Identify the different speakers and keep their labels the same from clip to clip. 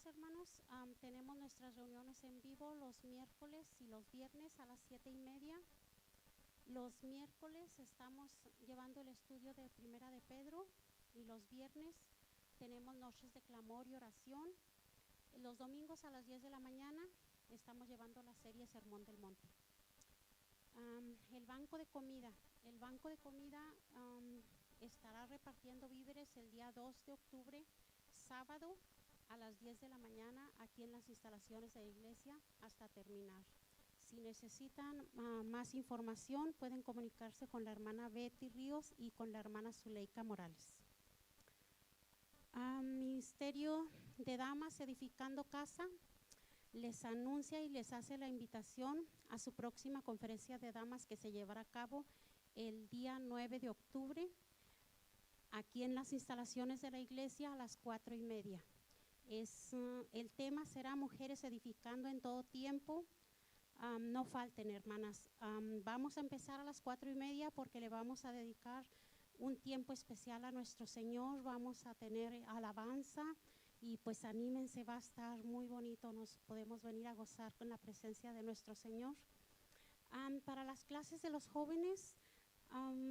Speaker 1: días, hermanos. Tenemos nuestras reuniones en vivo los miércoles y los viernes a las 7:30. Los miércoles estamos llevando el estudio de Primera de Pedro y los viernes tenemos noches de clamor y oración. Los domingos a las 10 de la mañana estamos llevando la serie Sermón del Monte. El banco de comida. El banco de comida estará repartiendo víveres el día 2 de octubre, sábado, a las 10 de la mañana, aquí en las instalaciones de la iglesia, hasta terminar. Si necesitan más información, pueden comunicarse con la hermana Betty Ríos y con la hermana Zuleika Morales. Ministerio de Damas Edificando Casa les anuncia y les hace la invitación a su próxima conferencia de damas que se llevará a cabo el día 9 de octubre, aquí en las instalaciones de la iglesia a las 4:30. El tema será Mujeres Edificando en Todo Tiempo. No falten, hermanas. Vamos a empezar a las 4:30 porque le vamos a dedicar un tiempo especial a nuestro Señor. Vamos a tener alabanza y pues anímense, va a estar muy bonito. Nos podemos venir a gozar con la presencia de nuestro Señor. Para las clases de los jóvenes,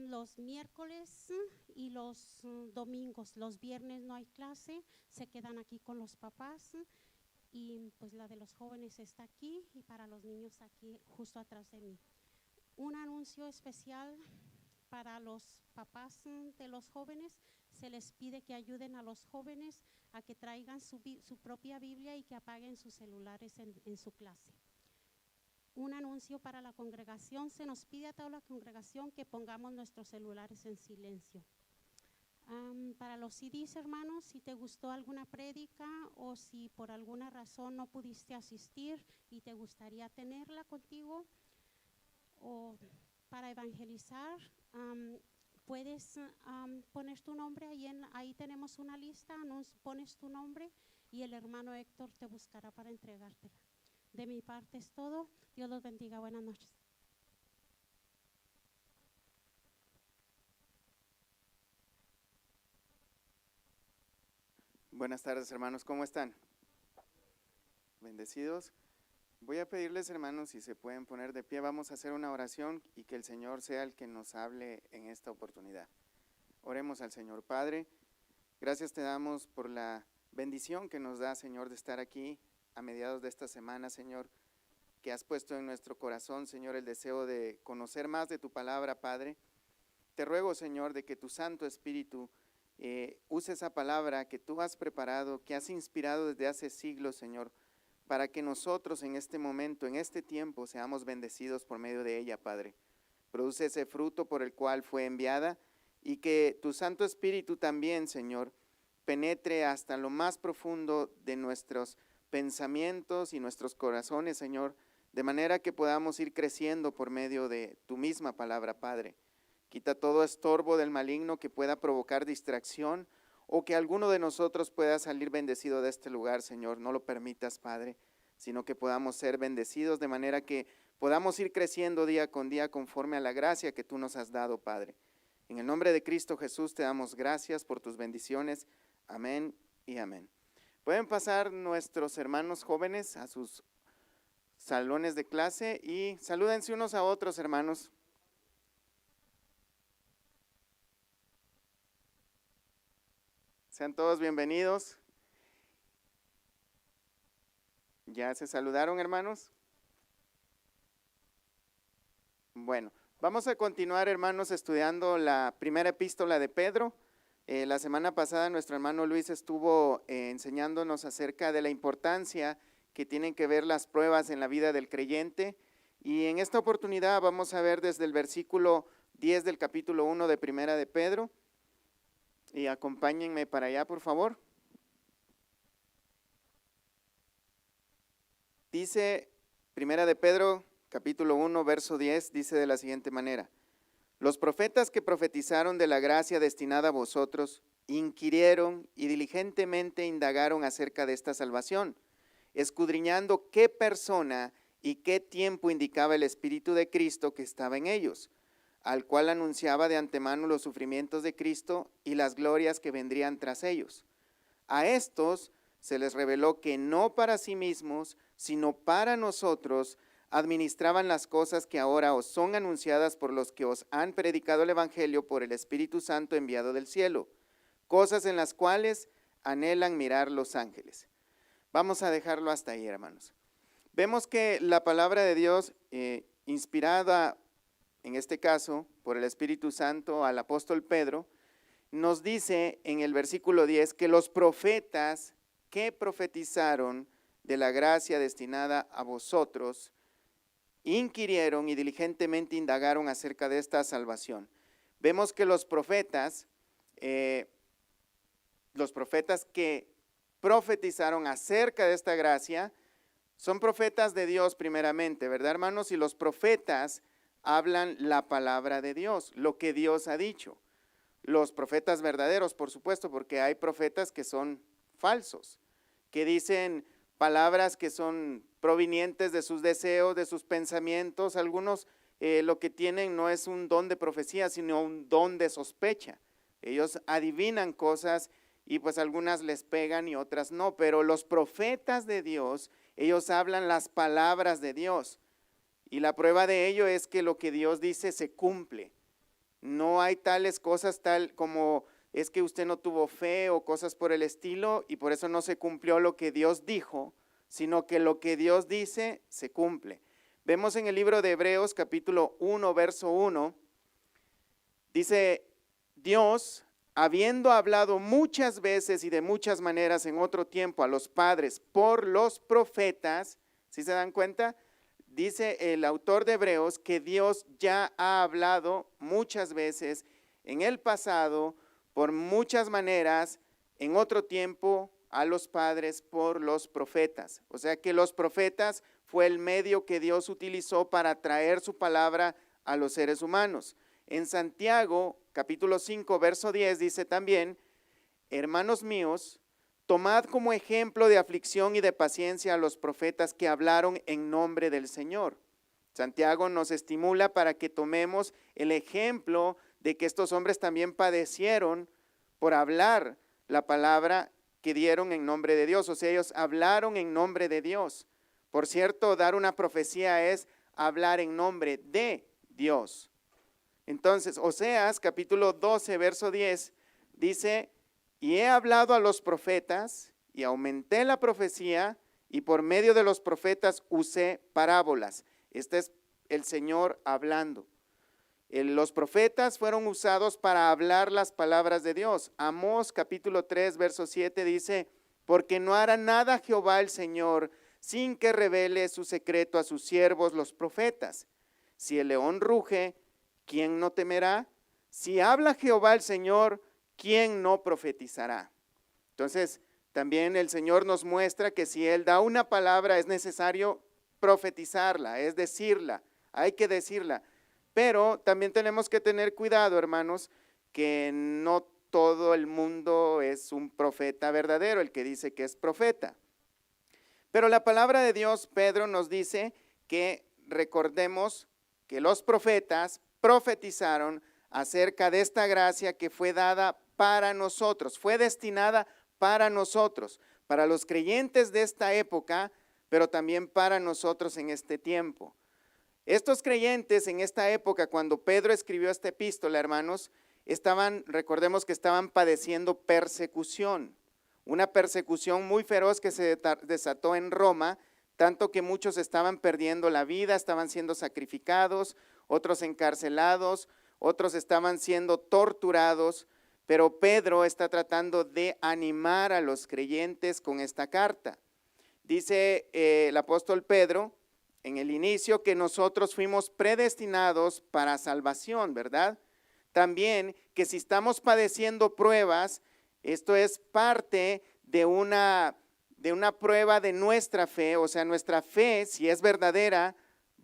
Speaker 1: los miércoles y los domingos. Los viernes no hay clase, se quedan aquí con los papás y pues la de los jóvenes está aquí y para los niños aquí justo atrás de mí. Un anuncio especial para los papás de los jóvenes: se les pide que ayuden a los jóvenes a que traigan su propia Biblia y que apaguen sus celulares en su clase. Un anuncio para la congregación: se nos pide a toda la congregación que pongamos nuestros celulares en silencio. Para los CDs, hermanos, si te gustó alguna prédica o si por alguna razón no pudiste asistir y te gustaría tenerla contigo, o para evangelizar, puedes poner tu nombre, ahí tenemos una lista, pones tu nombre y el hermano Héctor te buscará para entregártela. De mi parte es todo. Dios los bendiga. Buenas noches.
Speaker 2: Buenas tardes, hermanos, ¿cómo están? Bendecidos. Voy a pedirles, hermanos, si se pueden poner de pie, vamos a hacer una oración y que el Señor sea el que nos hable en esta oportunidad. Oremos al Señor. Padre, gracias te damos por la bendición que nos da, Señor, de estar aquí a mediados de esta semana, Señor, que has puesto en nuestro corazón, Señor, el deseo de conocer más de tu palabra, Padre. Te ruego, Señor, de que tu Santo Espíritu use esa palabra que tú has preparado, que has inspirado desde hace siglos, Señor, para que nosotros en este momento, en este tiempo, seamos bendecidos por medio de ella, Padre. Produce ese fruto por el cual fue enviada y que tu Santo Espíritu también, Señor, penetre hasta lo más profundo de nuestros pensamientos y nuestros corazones, Señor, de manera que podamos ir creciendo por medio de tu misma palabra, Padre. Quita todo estorbo del maligno que pueda provocar distracción o que alguno de nosotros pueda salir bendecido de este lugar, Señor. No lo permitas, Padre, sino que podamos ser bendecidos de manera que podamos ir creciendo día con día conforme a la gracia que tú nos has dado, Padre. En el nombre de Cristo Jesús te damos gracias por tus bendiciones. Amén y amén. Pueden pasar nuestros hermanos jóvenes a sus salones de clase y salúdense unos a otros, hermanos. Sean todos bienvenidos. ¿Ya se saludaron, hermanos? Bueno, vamos a continuar, hermanos, estudiando la primera epístola de Pedro. La semana pasada nuestro hermano Luis estuvo enseñándonos acerca de la importancia que tienen que ver las pruebas en la vida del creyente. Y en esta oportunidad vamos a ver desde el versículo 10 del capítulo 1 de Primera de Pedro. Y acompáñenme para allá, por favor. Dice Primera de Pedro, capítulo 1, verso 10, dice de la siguiente manera: los profetas que profetizaron de la gracia destinada a vosotros, inquirieron y diligentemente indagaron acerca de esta salvación, escudriñando qué persona y qué tiempo indicaba el Espíritu de Cristo que estaba en ellos, al cual anunciaba de antemano los sufrimientos de Cristo y las glorias que vendrían tras ellos. A estos se les reveló que no para sí mismos, sino para nosotros, administraban las cosas que ahora os son anunciadas por los que os han predicado el Evangelio por el Espíritu Santo enviado del cielo, cosas en las cuales anhelan mirar los ángeles. Vamos a dejarlo hasta ahí, hermanos. Vemos que la palabra de Dios, inspirada en este caso por el Espíritu Santo al apóstol Pedro, nos dice en el versículo 10 que los profetas que profetizaron de la gracia destinada a vosotros, inquirieron y diligentemente indagaron acerca de esta salvación. Vemos que los profetas que profetizaron acerca de esta gracia, son profetas de Dios primeramente, ¿verdad, hermanos? Y los profetas hablan la palabra de Dios, lo que Dios ha dicho. Los profetas verdaderos, por supuesto, porque hay profetas que son falsos, que dicen palabras que son provenientes de sus deseos, de sus pensamientos. Algunos lo que tienen no es un don de profecía, sino un don de sospecha. Ellos adivinan cosas y pues algunas les pegan y otras no, pero los profetas de Dios, ellos hablan las palabras de Dios. Y la prueba de ello es que lo que Dios dice se cumple. No hay tales cosas tal como es que usted no tuvo fe o cosas por el estilo y por eso no se cumplió lo que Dios dijo, sino que lo que Dios dice se cumple. Vemos en el libro de Hebreos capítulo 1, verso 1, dice: Dios, habiendo hablado muchas veces y de muchas maneras en otro tiempo a los padres por los profetas, ¿sí se dan cuenta? Dice el autor de Hebreos que Dios ya ha hablado muchas veces en el pasado, por muchas maneras, en otro tiempo a los padres por los profetas. O sea que los profetas fue el medio que Dios utilizó para traer su palabra a los seres humanos. En Santiago, capítulo 5, verso 10, dice también: hermanos míos, tomad como ejemplo de aflicción y de paciencia a los profetas que hablaron en nombre del Señor. Santiago nos estimula para que tomemos el ejemplo de que estos hombres también padecieron por hablar la palabra que dieron en nombre de Dios. O sea, ellos hablaron en nombre de Dios. Por cierto, dar una profecía es hablar en nombre de Dios. Entonces, Oseas capítulo 12, verso 10, dice: y he hablado a los profetas y aumenté la profecía y por medio de los profetas usé parábolas. Este es el Señor hablando. Los profetas fueron usados para hablar las palabras de Dios. Amós capítulo 3, verso 7 dice: porque no hará nada Jehová el Señor sin que revele su secreto a sus siervos los profetas. Si el león ruge, ¿quién no temerá? Si habla Jehová el Señor, ¿quién no profetizará? Entonces, también el Señor nos muestra que si Él da una palabra es necesario profetizarla, es decirla, hay que decirla. Pero también tenemos que tener cuidado, hermanos, que no todo el mundo es un profeta verdadero, el que dice que es profeta. Pero la palabra de Dios, Pedro nos dice que recordemos que los profetas profetizaron acerca de esta gracia que fue dada para nosotros, fue destinada para nosotros, para los creyentes de esta época, pero también para nosotros en este tiempo. Estos creyentes en esta época, cuando Pedro escribió esta epístola, hermanos, recordemos que estaban padeciendo persecución, una persecución muy feroz que se desató en Roma, tanto que muchos estaban perdiendo la vida, estaban siendo sacrificados, otros encarcelados, otros estaban siendo torturados, pero Pedro está tratando de animar a los creyentes con esta carta. Dice el apóstol Pedro en el inicio que nosotros fuimos predestinados para salvación, ¿verdad? También que si estamos padeciendo pruebas, esto es parte de una prueba de nuestra fe, o sea, nuestra fe, si es verdadera,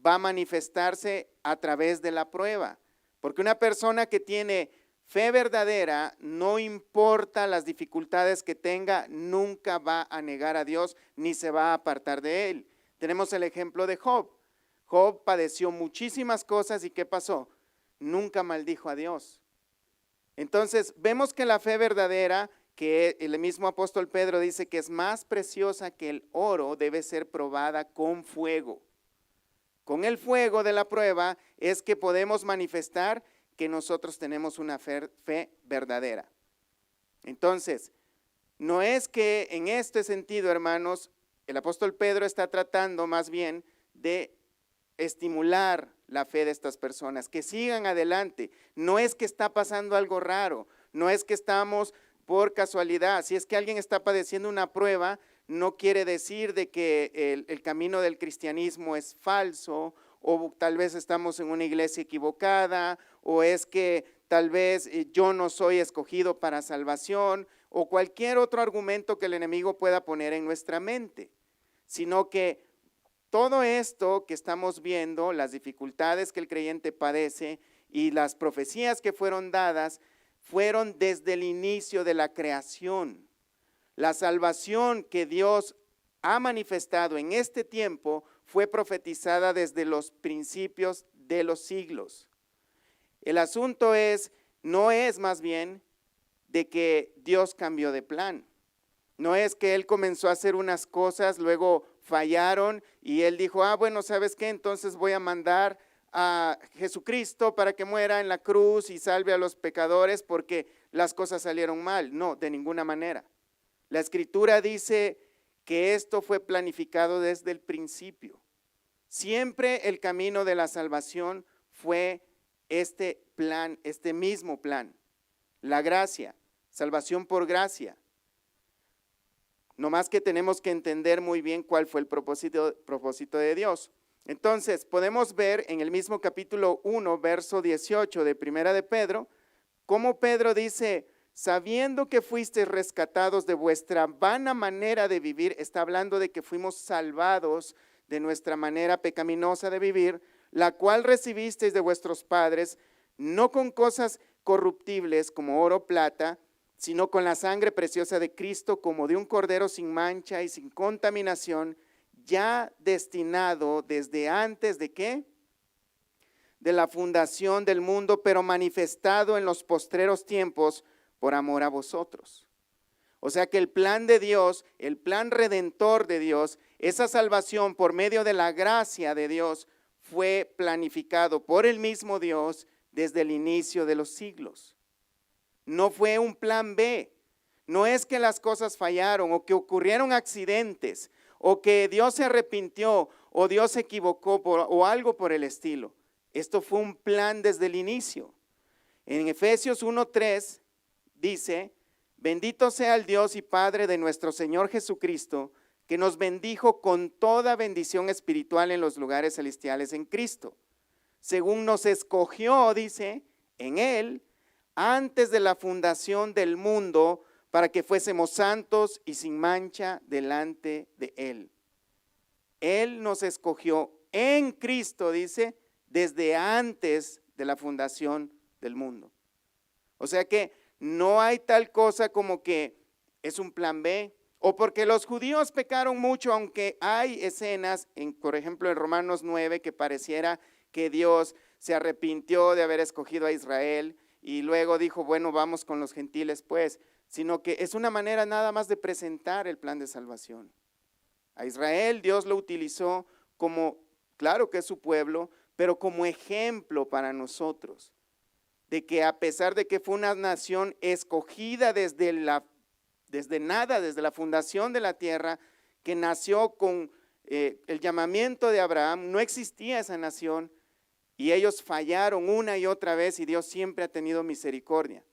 Speaker 2: va a manifestarse a través de la prueba. Porque una persona que tiene fe verdadera, no importa las dificultades que tenga, nunca va a negar a Dios ni se va a apartar de Él. Tenemos el ejemplo de Job. Job padeció muchísimas cosas y ¿qué pasó? Nunca maldijo a Dios. Entonces, vemos que la fe verdadera que el mismo apóstol Pedro dice que es más preciosa que el oro, debe ser probada con fuego. Con el fuego de la prueba es que podemos manifestar que nosotros tenemos una fe verdadera. Entonces, no es que en este sentido, hermanos, el apóstol Pedro está tratando más bien de estimular la fe de estas personas, que sigan adelante. No es que está pasando algo raro, no es que estamos por casualidad. Si es que alguien está padeciendo una prueba, no quiere decir de que el camino del cristianismo es falso, o tal vez estamos en una iglesia equivocada, o es que tal vez yo no soy escogido para salvación, o cualquier otro argumento que el enemigo pueda poner en nuestra mente, sino que todo esto que estamos viendo, las dificultades que el creyente padece y las profecías que fueron dadas, fueron desde el inicio de la creación. La salvación que Dios ha manifestado en este tiempo fue profetizada desde los principios de los siglos. El asunto no es más bien de que Dios cambió de plan. No es que Él comenzó a hacer unas cosas, luego fallaron y Él dijo, bueno, ¿sabes qué? Entonces voy a mandar a Jesucristo para que muera en la cruz y salve a los pecadores porque las cosas salieron mal. No, de ninguna manera. La Escritura dice que esto fue planificado desde el principio. Siempre el camino de la salvación fue este plan, este mismo plan. La gracia, salvación por gracia. No más que tenemos que entender muy bien cuál fue el propósito de Dios. Entonces, podemos ver en el mismo capítulo 1, verso 18 de Primera de Pedro, cómo Pedro dice, sabiendo que fuisteis rescatados de vuestra vana manera de vivir, está hablando de que fuimos salvados de nuestra manera pecaminosa de vivir, la cual recibisteis de vuestros padres, no con cosas corruptibles como oro o plata, sino con la sangre preciosa de Cristo, como de un cordero sin mancha y sin contaminación, ya destinado desde antes de ¿qué? De la fundación del mundo, pero manifestado en los postreros tiempos por amor a vosotros. O sea que el plan de Dios, el plan redentor de Dios, esa salvación por medio de la gracia de Dios, fue planificado por el mismo Dios desde el inicio de los siglos. No fue un plan B, no es que las cosas fallaron o que ocurrieron accidentes o que Dios se arrepintió o Dios se equivocó o algo por el estilo. Esto fue un plan desde el inicio. En Efesios 1:3 dice, bendito sea el Dios y Padre de nuestro Señor Jesucristo, que nos bendijo con toda bendición espiritual en los lugares celestiales en Cristo, según nos escogió, dice, en Él, antes de la fundación del mundo, para que fuésemos santos y sin mancha delante de Él. Él nos escogió en Cristo, dice, desde antes de la fundación del mundo. O sea que no hay tal cosa como que es un plan B, o porque los judíos pecaron mucho, aunque hay escenas, por ejemplo en Romanos 9, que pareciera que Dios se arrepintió de haber escogido a Israel, y luego dijo, bueno, vamos con los gentiles pues, sino que es una manera nada más de presentar el plan de salvación. A Israel Dios lo utilizó como, claro que es su pueblo, pero como ejemplo para nosotros, de que a pesar de que fue una nación escogida desde nada, desde la fundación de la tierra, que nació con el llamamiento de Abraham, no existía esa nación, y ellos fallaron una y otra vez y Dios siempre ha tenido misericordia.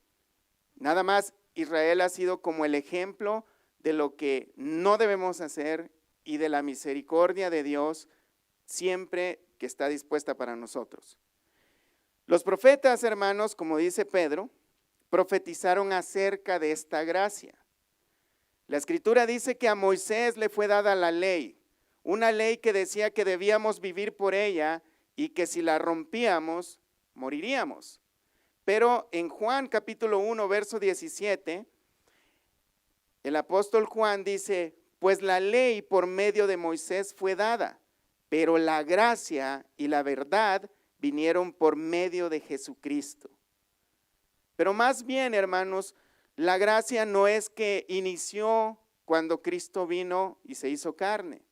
Speaker 2: Nada más Israel ha sido como el ejemplo de lo que no debemos hacer y de la misericordia de Dios siempre que está dispuesta para nosotros. Los profetas, hermanos, como dice Pedro, profetizaron acerca de esta gracia. La Escritura dice que a Moisés le fue dada la ley, una ley que decía que debíamos vivir por ella y que si la rompíamos, moriríamos. Pero en Juan capítulo 1, verso 17, el apóstol Juan dice, pues la ley por medio de Moisés fue dada, pero la gracia y la verdad vinieron por medio de Jesucristo. Pero más bien, hermanos, La gracia no es que inició cuando Cristo vino y se hizo carne.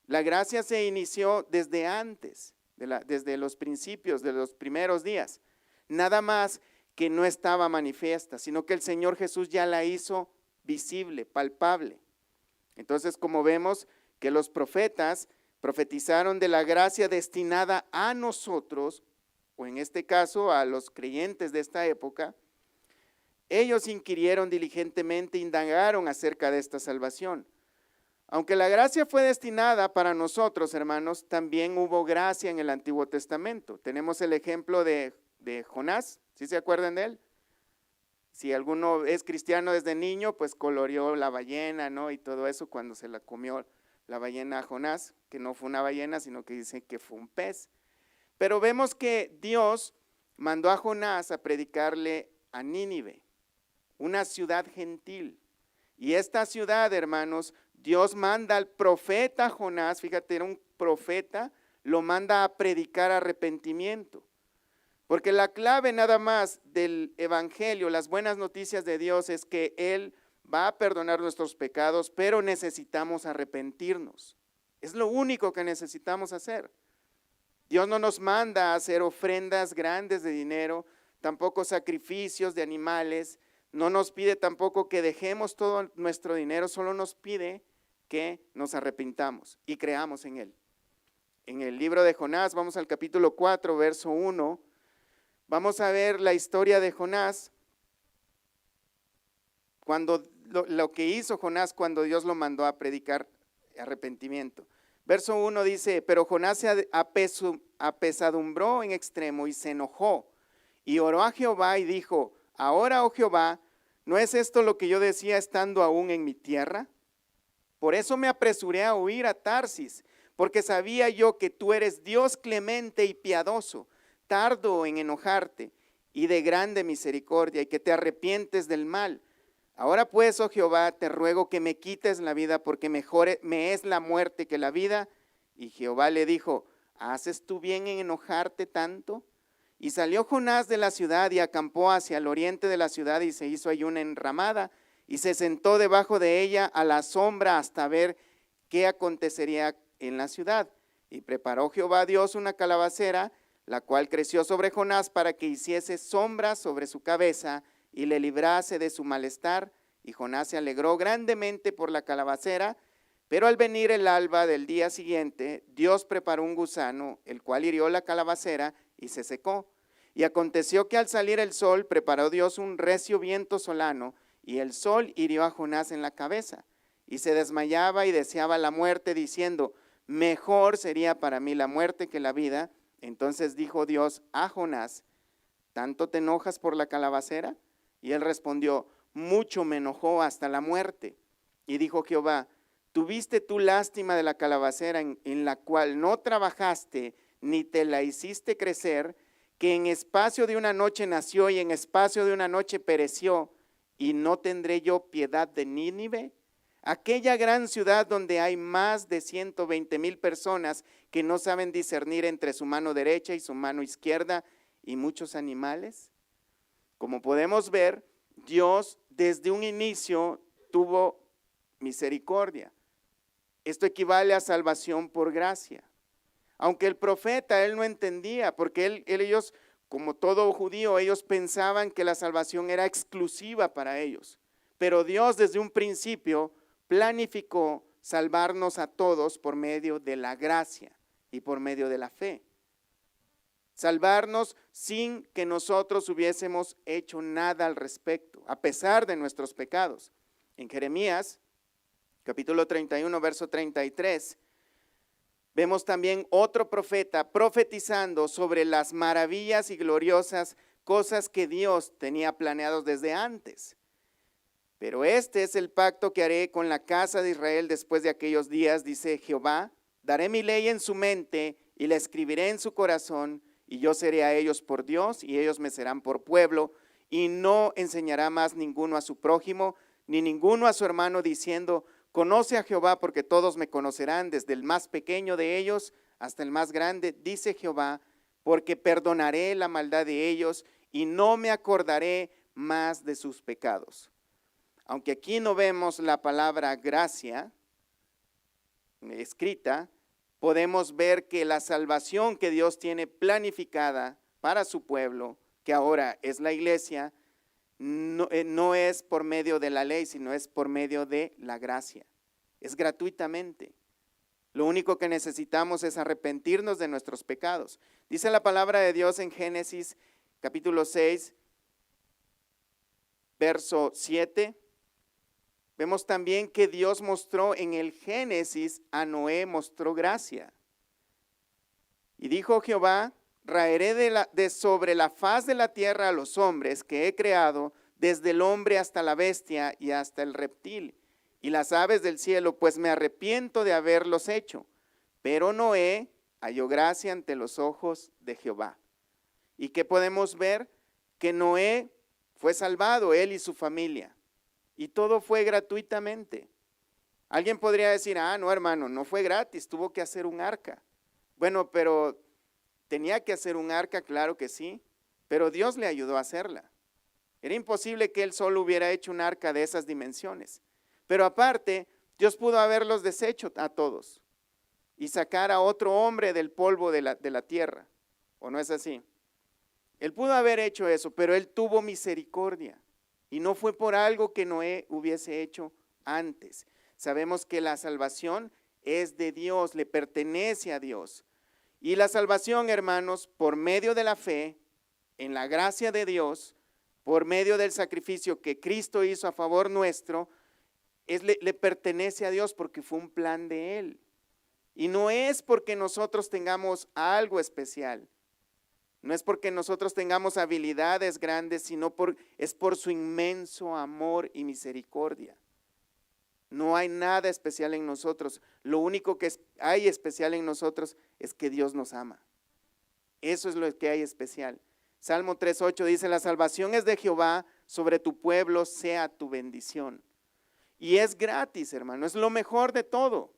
Speaker 2: La gracia se inició desde antes, desde los principios, de los primeros días. Nada más que no estaba manifiesta, sino que el Señor Jesús ya la hizo visible, palpable. Entonces, como vemos que los profetas profetizaron de la gracia destinada a nosotros, o en este caso a los creyentes de esta época, ellos inquirieron diligentemente, indagaron acerca de esta salvación. Aunque la gracia fue destinada para nosotros, hermanos, también hubo gracia en el Antiguo Testamento. Tenemos el ejemplo de Jonás, ¿sí se acuerdan de él? Si alguno es cristiano desde niño, pues coloreó la ballena, ¿no? Y todo eso cuando se la comió la ballena a Jonás, que no fue una ballena, sino que dice que fue un pez. Pero vemos que Dios mandó a Jonás a predicarle a Nínive, una ciudad gentil. Y esta ciudad, hermanos, Dios manda al profeta Jonás, fíjate, era un profeta, lo manda a predicar arrepentimiento. Porque la clave nada más del evangelio, las buenas noticias de Dios es que Él va a perdonar nuestros pecados, pero necesitamos arrepentirnos. Es lo único que necesitamos hacer. Dios no nos manda a hacer ofrendas grandes de dinero, tampoco sacrificios de animales, no nos pide tampoco que dejemos todo nuestro dinero, solo nos pide que nos arrepintamos y creamos en Él. En el libro de Jonás, vamos al capítulo 4, verso 1, vamos a ver la historia de Jonás, cuando lo que hizo Jonás cuando Dios lo mandó a predicar arrepentimiento. Verso 1 dice, pero Jonás se apesadumbró en extremo y se enojó y oró a Jehová y dijo, ahora, oh Jehová, ¿no es esto lo que yo decía estando aún en mi tierra? Por eso me apresuré a huir a Tarsis, porque sabía yo que tú eres Dios clemente y piadoso, tardo en enojarte y de grande misericordia, y que te arrepientes del mal. Ahora pues, oh Jehová, te ruego que me quites la vida, porque mejor me es la muerte que la vida. Y Jehová le dijo, ¿haces tú bien en enojarte tanto? Y salió Jonás de la ciudad y acampó hacia el oriente de la ciudad y se hizo ahí una enramada y se sentó debajo de ella a la sombra hasta ver qué acontecería en la ciudad. Y preparó Jehová Dios una calabacera, la cual creció sobre Jonás para que hiciese sombra sobre su cabeza y le librase de su malestar. Y Jonás se alegró grandemente por la calabacera, pero al venir el alba del día siguiente, Dios preparó un gusano, el cual hirió la calabacera y se secó. Y aconteció que al salir el sol, preparó Dios un recio viento solano, y el sol hirió a Jonás en la cabeza. Y se desmayaba y deseaba la muerte, diciendo, mejor sería para mí la muerte que la vida. Entonces dijo Dios a Jonás, ¿tanto te enojas por la calabacera? Y él respondió, mucho me enojó hasta la muerte. Y dijo Jehová, ¿tuviste tú lástima de la calabacera en la cual no trabajaste, ni te la hiciste crecer, que en espacio de una noche nació y en espacio de una noche pereció, y no tendré yo piedad de Nínive? Aquella gran ciudad donde hay más de 120,000 personas que no saben discernir entre su mano derecha y su mano izquierda, y muchos animales. Como podemos ver, Dios desde un inicio tuvo misericordia. Esto equivale a salvación por gracia. Aunque el profeta, él no entendía, porque ellos, como todo judío, ellos pensaban que la salvación era exclusiva para ellos. Pero Dios desde un principio planificó salvarnos a todos por medio de la gracia y por medio de la fe. Salvarnos sin que nosotros hubiésemos hecho nada al respecto, a pesar de nuestros pecados. En Jeremías, capítulo 31, verso 33, vemos también otro profeta profetizando sobre las maravillas y gloriosas cosas que Dios tenía planeados desde antes. Pero este es el pacto que haré con la casa de Israel después de aquellos días, dice Jehová. Daré mi ley en su mente y la escribiré en su corazón, y yo seré a ellos por Dios y ellos me serán por pueblo, y no enseñará más ninguno a su prójimo, ni ninguno a su hermano diciendo, conoce a Jehová, porque todos me conocerán, desde el más pequeño de ellos hasta el más grande, dice Jehová, porque perdonaré la maldad de ellos y no me acordaré más de sus pecados. Aunque aquí no vemos la palabra gracia escrita, podemos ver que la salvación que Dios tiene planificada para su pueblo, que ahora es la iglesia, no es por medio de la ley, sino es por medio de la gracia. Es gratuitamente. Lo único que necesitamos es arrepentirnos de nuestros pecados. Dice la palabra de Dios en Génesis capítulo 6, verso 7. Vemos también que Dios mostró en el Génesis, a Noé mostró gracia. Y dijo Jehová: raeré de sobre la faz de la tierra a los hombres que he creado, desde el hombre hasta la bestia y hasta el reptil, y las aves del cielo, pues me arrepiento de haberlos hecho. Pero Noé halló gracia ante los ojos de Jehová. ¿Y qué podemos ver? Que Noé fue salvado, él y su familia. Y todo fue gratuitamente. Alguien podría decir: no, hermano, no fue gratis, tuvo que hacer un arca. Bueno, pero tenía que hacer un arca, claro que sí, pero Dios le ayudó a hacerla. Era imposible que él solo hubiera hecho un arca de esas dimensiones. Pero aparte, Dios pudo haberlos deshecho a todos y sacar a otro hombre del polvo de la tierra. ¿O no es así? Él pudo haber hecho eso, pero él tuvo misericordia. Y no fue por algo que Noé hubiese hecho antes. Sabemos que la salvación es de Dios, le pertenece a Dios. Y la salvación, hermanos, por medio de la fe, en la gracia de Dios, por medio del sacrificio que Cristo hizo a favor nuestro, le pertenece a Dios porque fue un plan de Él. Y no es porque nosotros tengamos algo especial. No es porque nosotros tengamos habilidades grandes, sino es por su inmenso amor y misericordia. No hay nada especial en nosotros. Lo único que hay especial en nosotros es que Dios nos ama. Eso es lo que hay especial. Salmo 3:8 dice: la salvación es de Jehová, sobre tu pueblo sea tu bendición. Y es gratis, hermano, es lo mejor de todo. O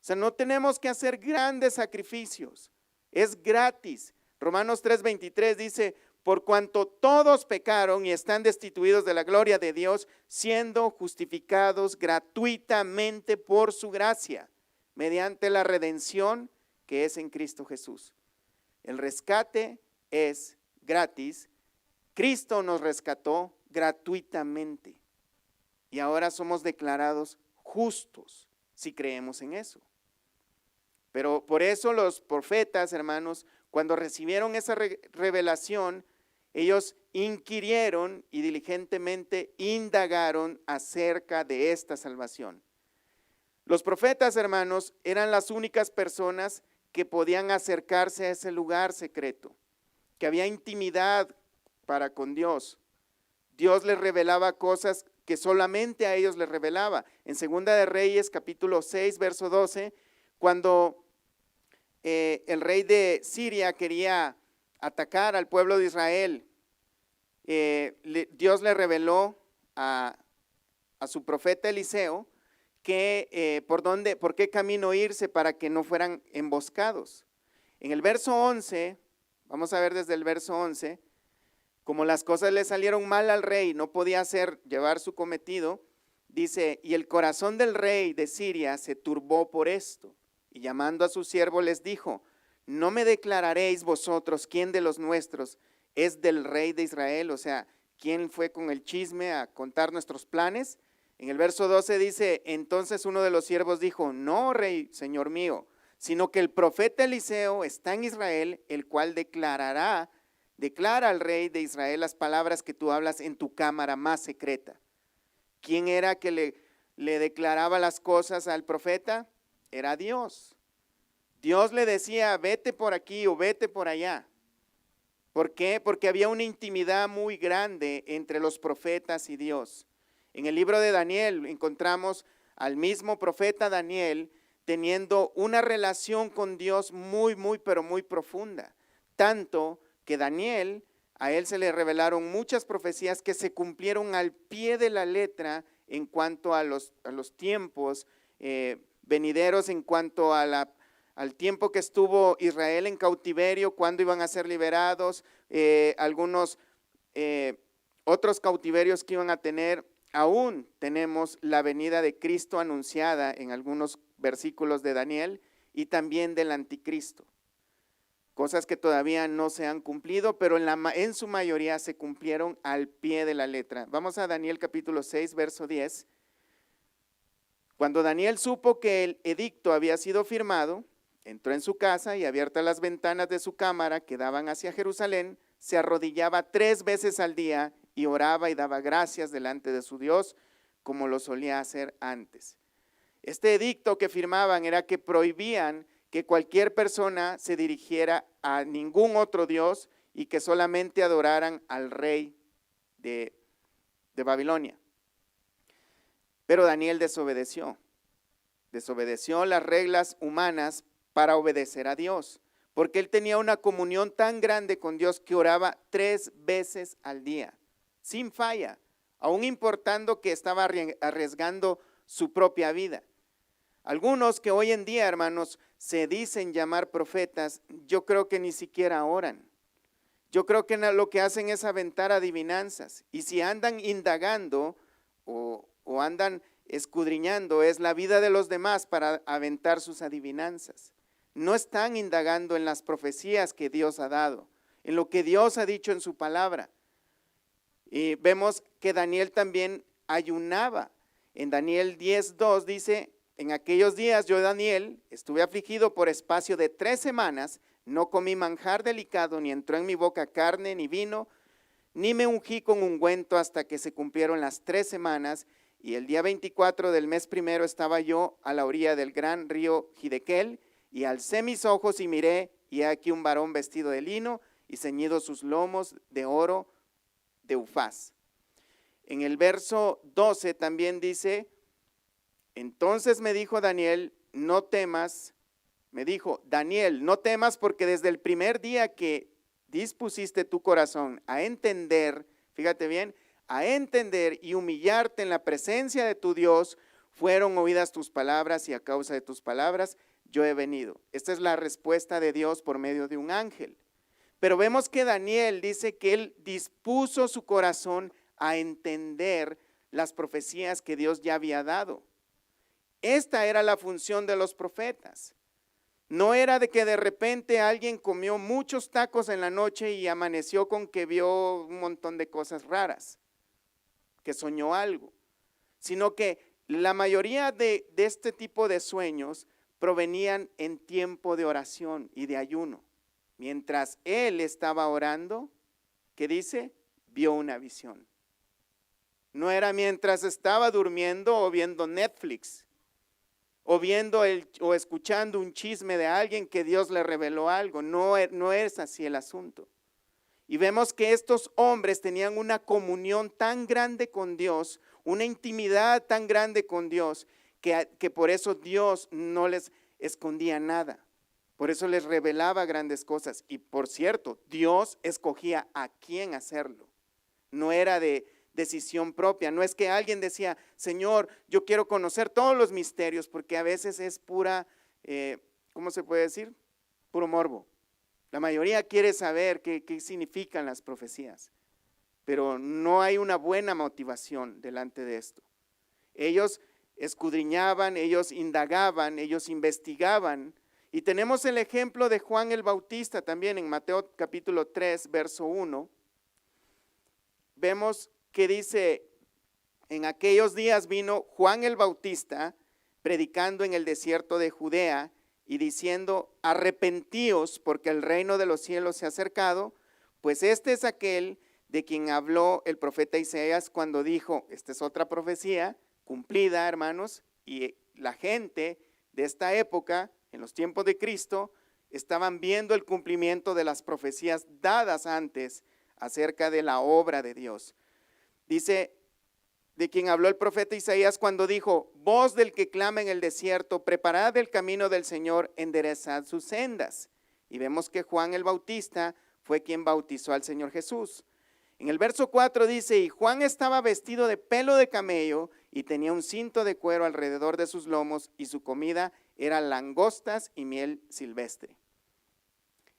Speaker 2: sea, no tenemos que hacer grandes sacrificios. Es gratis. Romanos 3:23 dice: por cuanto todos pecaron y están destituidos de la gloria de Dios, siendo justificados gratuitamente por su gracia, mediante la redención que es en Cristo Jesús. El rescate es gratis. Cristo nos rescató gratuitamente. Y ahora somos declarados justos si creemos en eso. Pero por eso los profetas, hermanos, cuando recibieron esa revelación, ellos inquirieron y diligentemente indagaron acerca de esta salvación. Los profetas, hermanos, eran las únicas personas que podían acercarse a ese lugar secreto, que había intimidad para con Dios. Dios les revelaba cosas que solamente a ellos les revelaba. En Segunda de Reyes, capítulo 6, verso 12, cuando el rey de Siria quería atacar al pueblo de Israel, Dios le reveló a su profeta Eliseo que por qué camino irse para que no fueran emboscados. En el verso 11, vamos a ver desde el verso 11, como las cosas le salieron mal al rey, no podía llevar su cometido, dice: y el corazón del rey de Siria se turbó por esto, y llamando a su siervo les dijo: ¿no me declararéis vosotros quién de los nuestros es del rey de Israel? O sea, ¿quién fue con el chisme a contar nuestros planes? En el verso 12 dice: entonces uno de los siervos dijo: no, rey, señor mío, sino que el profeta Eliseo está en Israel, el cual declara al rey de Israel las palabras que tú hablas en tu cámara más secreta. ¿Quién era que le declaraba las cosas al profeta? Era Dios. Dios le decía: vete por aquí o vete por allá. ¿Por qué? Porque había una intimidad muy grande entre los profetas y Dios. En el libro de Daniel encontramos al mismo profeta Daniel teniendo una relación con Dios muy, pero muy profunda. Tanto que Daniel, a él se le revelaron muchas profecías que se cumplieron al pie de la letra en cuanto a los tiempos venideros, en cuanto a al tiempo que estuvo Israel en cautiverio, cuándo iban a ser liberados, algunos otros cautiverios que iban a tener. Aún tenemos la venida de Cristo anunciada en algunos versículos de Daniel y también del anticristo. Cosas que todavía no se han cumplido, pero en su mayoría se cumplieron al pie de la letra. Vamos a Daniel capítulo 6, verso 10. Cuando Daniel supo que el edicto había sido firmado, entró en su casa y abiertas las ventanas de su cámara que daban hacia Jerusalén, se arrodillaba 3 veces al día y oraba y daba gracias delante de su Dios, como lo solía hacer antes. Este edicto que firmaban era que prohibían que cualquier persona se dirigiera a ningún otro Dios y que solamente adoraran al rey de Babilonia. Pero Daniel desobedeció las reglas humanas para obedecer a Dios, porque él tenía una comunión tan grande con Dios que oraba 3 veces al día, sin falla, aún importando que estaba arriesgando su propia vida. Algunos que hoy en día, hermanos, se dicen llamar profetas, yo creo que ni siquiera oran. Yo creo que lo que hacen es aventar adivinanzas, y si andan indagando o andan escudriñando es la vida de los demás para aventar sus adivinanzas. No están indagando en las profecías que Dios ha dado, en lo que Dios ha dicho en su palabra. Y vemos que Daniel también ayunaba. En Daniel 10:2 dice, en aquellos días yo, Daniel, estuve afligido por espacio de 3 semanas, no comí manjar delicado, ni entró en mi boca carne ni vino, ni me ungí con ungüento hasta que se cumplieron las 3 semanas, y el día 24 del mes primero estaba yo a la orilla del gran río Hidekel, y alcé mis ojos y miré, y he aquí un varón vestido de lino y ceñidos sus lomos de oro de Ufaz. En el verso 12 también dice, entonces me dijo Daniel, no temas, Daniel, no temas porque desde el primer día que dispusiste tu corazón a entender, fíjate bien, a entender y humillarte en la presencia de tu Dios, fueron oídas tus palabras y a causa de tus palabras yo he venido. Esta es la respuesta de Dios por medio de un ángel. Pero vemos que Daniel dice que él dispuso su corazón a entender las profecías que Dios ya había dado. Esta era la función de los profetas. No era de que de repente alguien comió muchos tacos en la noche y amaneció con que vio un montón de cosas raras, que soñó algo, sino que la mayoría de este tipo de sueños provenían en tiempo de oración y de ayuno. Mientras él estaba orando, ¿qué dice? Vio una visión. No era mientras estaba durmiendo o viendo Netflix, o escuchando un chisme de alguien que Dios le reveló algo. No es así el asunto. Y vemos que estos hombres tenían una comunión tan grande con Dios, una intimidad tan grande con Dios, que por eso Dios no les escondía nada. Por eso les revelaba grandes cosas. Y por cierto, Dios escogía a quién hacerlo. No era de decisión propia. No es que alguien decía, Señor, yo quiero conocer todos los misterios, porque a veces es pura, ¿cómo se puede decir? Puro morbo. La mayoría quiere saber qué significan las profecías, pero no hay una buena motivación delante de esto. Ellos escudriñaban, ellos indagaban, ellos investigaban. Y tenemos el ejemplo de Juan el Bautista también en Mateo capítulo 3, verso 1. Vemos que dice, en aquellos días vino Juan el Bautista predicando en el desierto de Judea y diciendo, arrepentíos porque el reino de los cielos se ha acercado, pues este es aquel de quien habló el profeta Isaías cuando dijo, esta es otra profecía cumplida, hermanos, y la gente de esta época, en los tiempos de Cristo, estaban viendo el cumplimiento de las profecías dadas antes acerca de la obra de Dios. Dice, de quien habló el profeta Isaías cuando dijo, voz del que clama en el desierto, preparad el camino del Señor, enderezad sus sendas. Y vemos que Juan el Bautista fue quien bautizó al Señor Jesús. En el verso 4 dice, y Juan estaba vestido de pelo de camello y tenía un cinto de cuero alrededor de sus lomos y su comida era langostas y miel silvestre.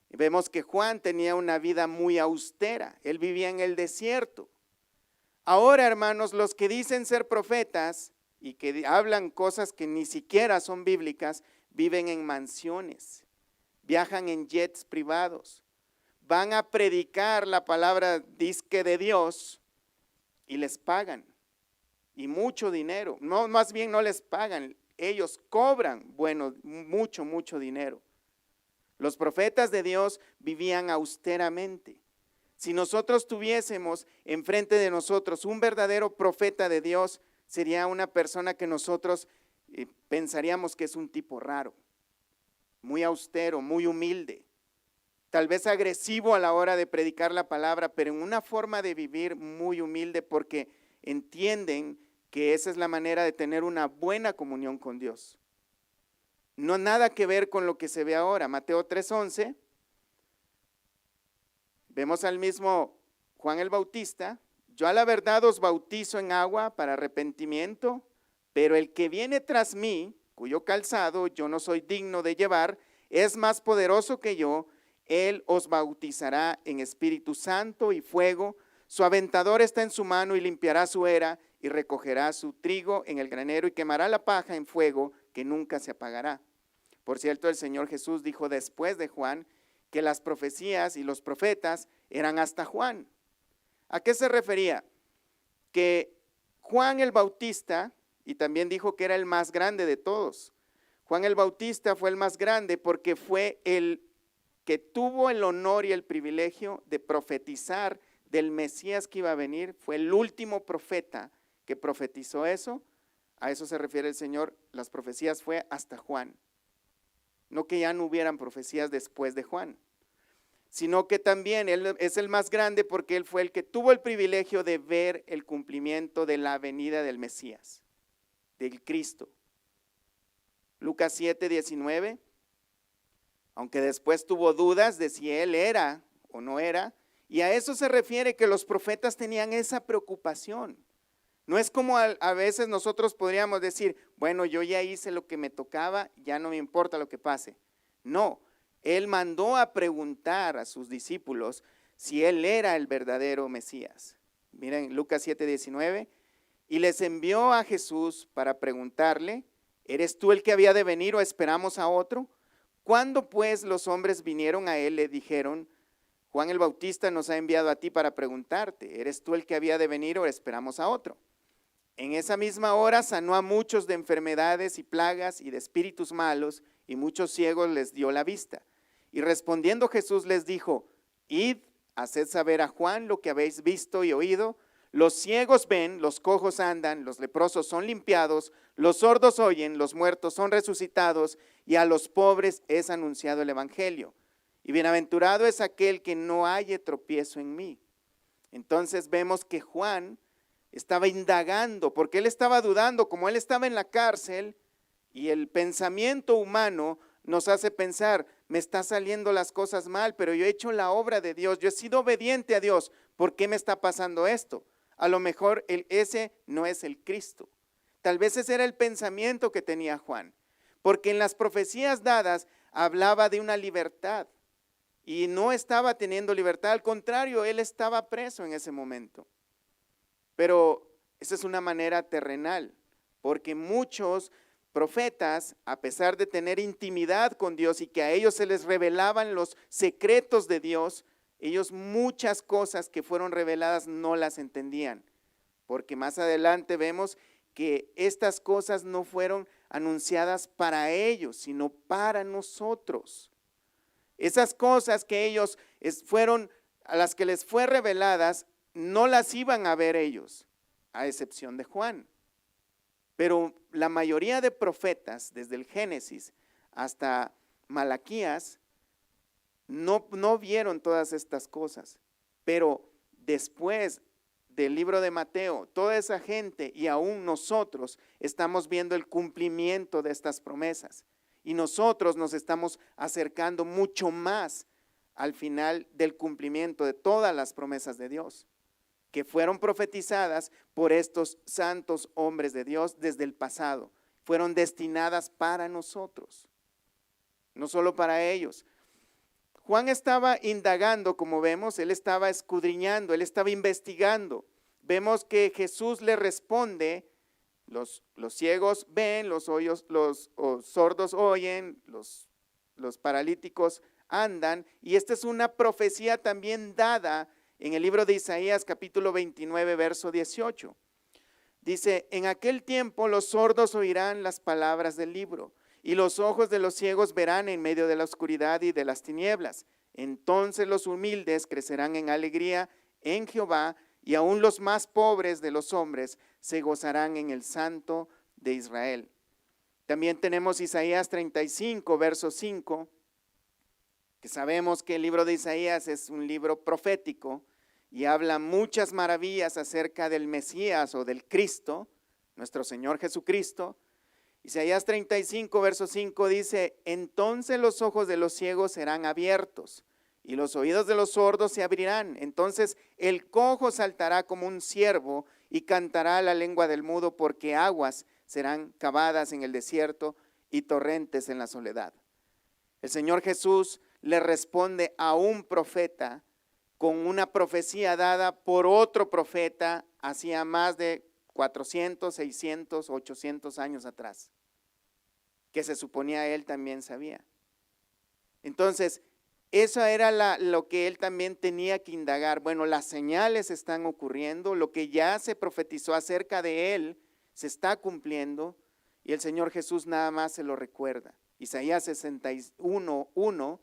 Speaker 2: Y vemos que Juan tenía una vida muy austera, él vivía en el desierto. Ahora, hermanos, los que dicen ser profetas y que hablan cosas que ni siquiera son bíblicas, viven en mansiones, viajan en jets privados, van a predicar la palabra disque de Dios y les pagan, y mucho dinero. No, más bien no les pagan, ellos cobran, bueno, mucho dinero. Los profetas de Dios vivían austeramente. Si nosotros tuviésemos enfrente de nosotros un verdadero profeta de Dios, sería una persona que nosotros pensaríamos que es un tipo raro, muy austero, muy humilde, tal vez agresivo a la hora de predicar la palabra, pero en una forma de vivir muy humilde, porque entienden que esa es la manera de tener una buena comunión con Dios. No nada que ver con lo que se ve ahora. Mateo 3:11, vemos al mismo Juan el Bautista: yo a la verdad os bautizo en agua para arrepentimiento, pero el que viene tras mí, cuyo calzado yo no soy digno de llevar, es más poderoso que yo. Él os bautizará en Espíritu Santo y fuego. Su aventador está en su mano y limpiará su era y recogerá su trigo en el granero y quemará la paja en fuego que nunca se apagará. Por cierto, el Señor Jesús dijo después de Juan que las profecías y los profetas eran hasta Juan. ¿A qué se refería? Que Juan el Bautista, y también dijo que era el más grande de todos. Juan el Bautista fue el más grande porque fue el que tuvo el honor y el privilegio de profetizar del Mesías que iba a venir. Fue el último profeta que profetizó eso. A eso se refiere el Señor. Las profecías fue hasta Juan. No que ya no hubieran profecías después de Juan, sino que también él es el más grande porque él fue el que tuvo el privilegio de ver el cumplimiento de la venida del Mesías, del Cristo. Lucas 7:19, aunque después tuvo dudas de si él era o no era, y a eso se refiere que los profetas tenían esa preocupación. No es como a veces nosotros podríamos decir, bueno, yo ya hice lo que me tocaba, ya no me importa lo que pase. No, él mandó a preguntar a sus discípulos si él era el verdadero Mesías. Miren, Lucas 7:19, y les envió a Jesús para preguntarle: ¿eres tú el que había de venir o esperamos a otro? Cuando pues los hombres vinieron a él, le dijeron: Juan el Bautista nos ha enviado a ti para preguntarte, ¿eres tú el que había de venir o esperamos a otro? En esa misma hora sanó a muchos de enfermedades y plagas y de espíritus malos, y muchos ciegos les dio la vista. Y respondiendo Jesús les dijo: id, haced saber a Juan lo que habéis visto y oído. Los ciegos ven, los cojos andan, los leprosos son limpiados, los sordos oyen, los muertos son resucitados, y a los pobres es anunciado el evangelio. Y bienaventurado es aquel que no halle tropiezo en mí. Entonces vemos que Juan estaba indagando, porque él estaba dudando, como él estaba en la cárcel, y el pensamiento humano nos hace pensar, me están saliendo las cosas mal, pero yo he hecho la obra de Dios, yo he sido obediente a Dios, ¿por qué me está pasando esto? A lo mejor ese no es el Cristo. Tal vez ese era el pensamiento que tenía Juan, porque en las profecías dadas hablaba de una libertad, y no estaba teniendo libertad, al contrario, él estaba preso en ese momento. Pero esa es una manera terrenal, porque muchos profetas, a pesar de tener intimidad con Dios y que a ellos se les revelaban los secretos de Dios, ellos muchas cosas que fueron reveladas no las entendían, porque más adelante vemos que estas cosas no fueron anunciadas para ellos, sino para nosotros. Esas cosas que ellos fueron, a las que les fue reveladas, no las iban a ver ellos, a excepción de Juan. Pero la mayoría de profetas, desde el Génesis hasta Malaquías, no vieron todas estas cosas. Pero después del libro de Mateo, toda esa gente y aún nosotros estamos viendo el cumplimiento de estas promesas. Y nosotros nos estamos acercando mucho más al final del cumplimiento de todas las promesas de Dios, que fueron profetizadas por estos santos hombres de Dios desde el pasado. Fueron destinadas para nosotros, no solo para ellos. Juan estaba indagando, como vemos, él estaba escudriñando, él estaba investigando, vemos que Jesús le responde, los ciegos ven, los sordos oyen, los paralíticos andan, y esta es una profecía también dada en el libro de Isaías capítulo 29 verso 18. Dice, en aquel tiempo los sordos oirán las palabras del libro, y los ojos de los ciegos verán en medio de la oscuridad y de las tinieblas. Entonces los humildes crecerán en alegría en Jehová, y aún los más pobres de los hombres se gozarán en el Santo de Israel. También tenemos Isaías 35, verso 5, que sabemos que el libro de Isaías es un libro profético y habla muchas maravillas acerca del Mesías o del Cristo, nuestro Señor Jesucristo. Isaías 35, verso 5 dice, entonces los ojos de los ciegos serán abiertos y los oídos de los sordos se abrirán. Entonces el cojo saltará como un ciervo y cantará la lengua del mudo, porque aguas serán cavadas en el desierto y torrentes en la soledad. El Señor Jesús le responde a un profeta con una profecía dada por otro profeta hacía más de 400, 600, 800 años atrás, que se suponía él también sabía. Entonces, eso era lo que él también tenía que indagar. Bueno, las señales están ocurriendo, lo que ya se profetizó acerca de él se está cumpliendo, y el Señor Jesús nada más se lo recuerda. Isaías 61:1,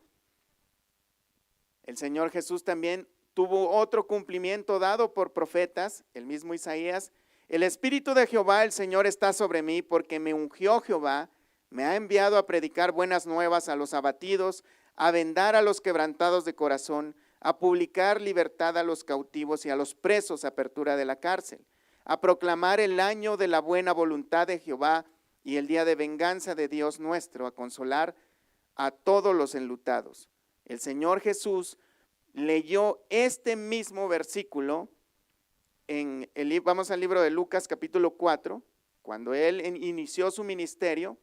Speaker 2: el Señor Jesús también tuvo otro cumplimiento dado por profetas, el mismo Isaías. El Espíritu de Jehová, el Señor, está sobre mí, porque me ungió Jehová, me ha enviado a predicar buenas nuevas a los abatidos, a vendar a los quebrantados de corazón, a publicar libertad a los cautivos y a los presos apertura de la cárcel, a proclamar el año de la buena voluntad de Jehová y el día de venganza de Dios nuestro, a consolar a todos los enlutados. El Señor Jesús leyó este mismo versículo vamos al libro de Lucas capítulo 4, cuando él inició su ministerio,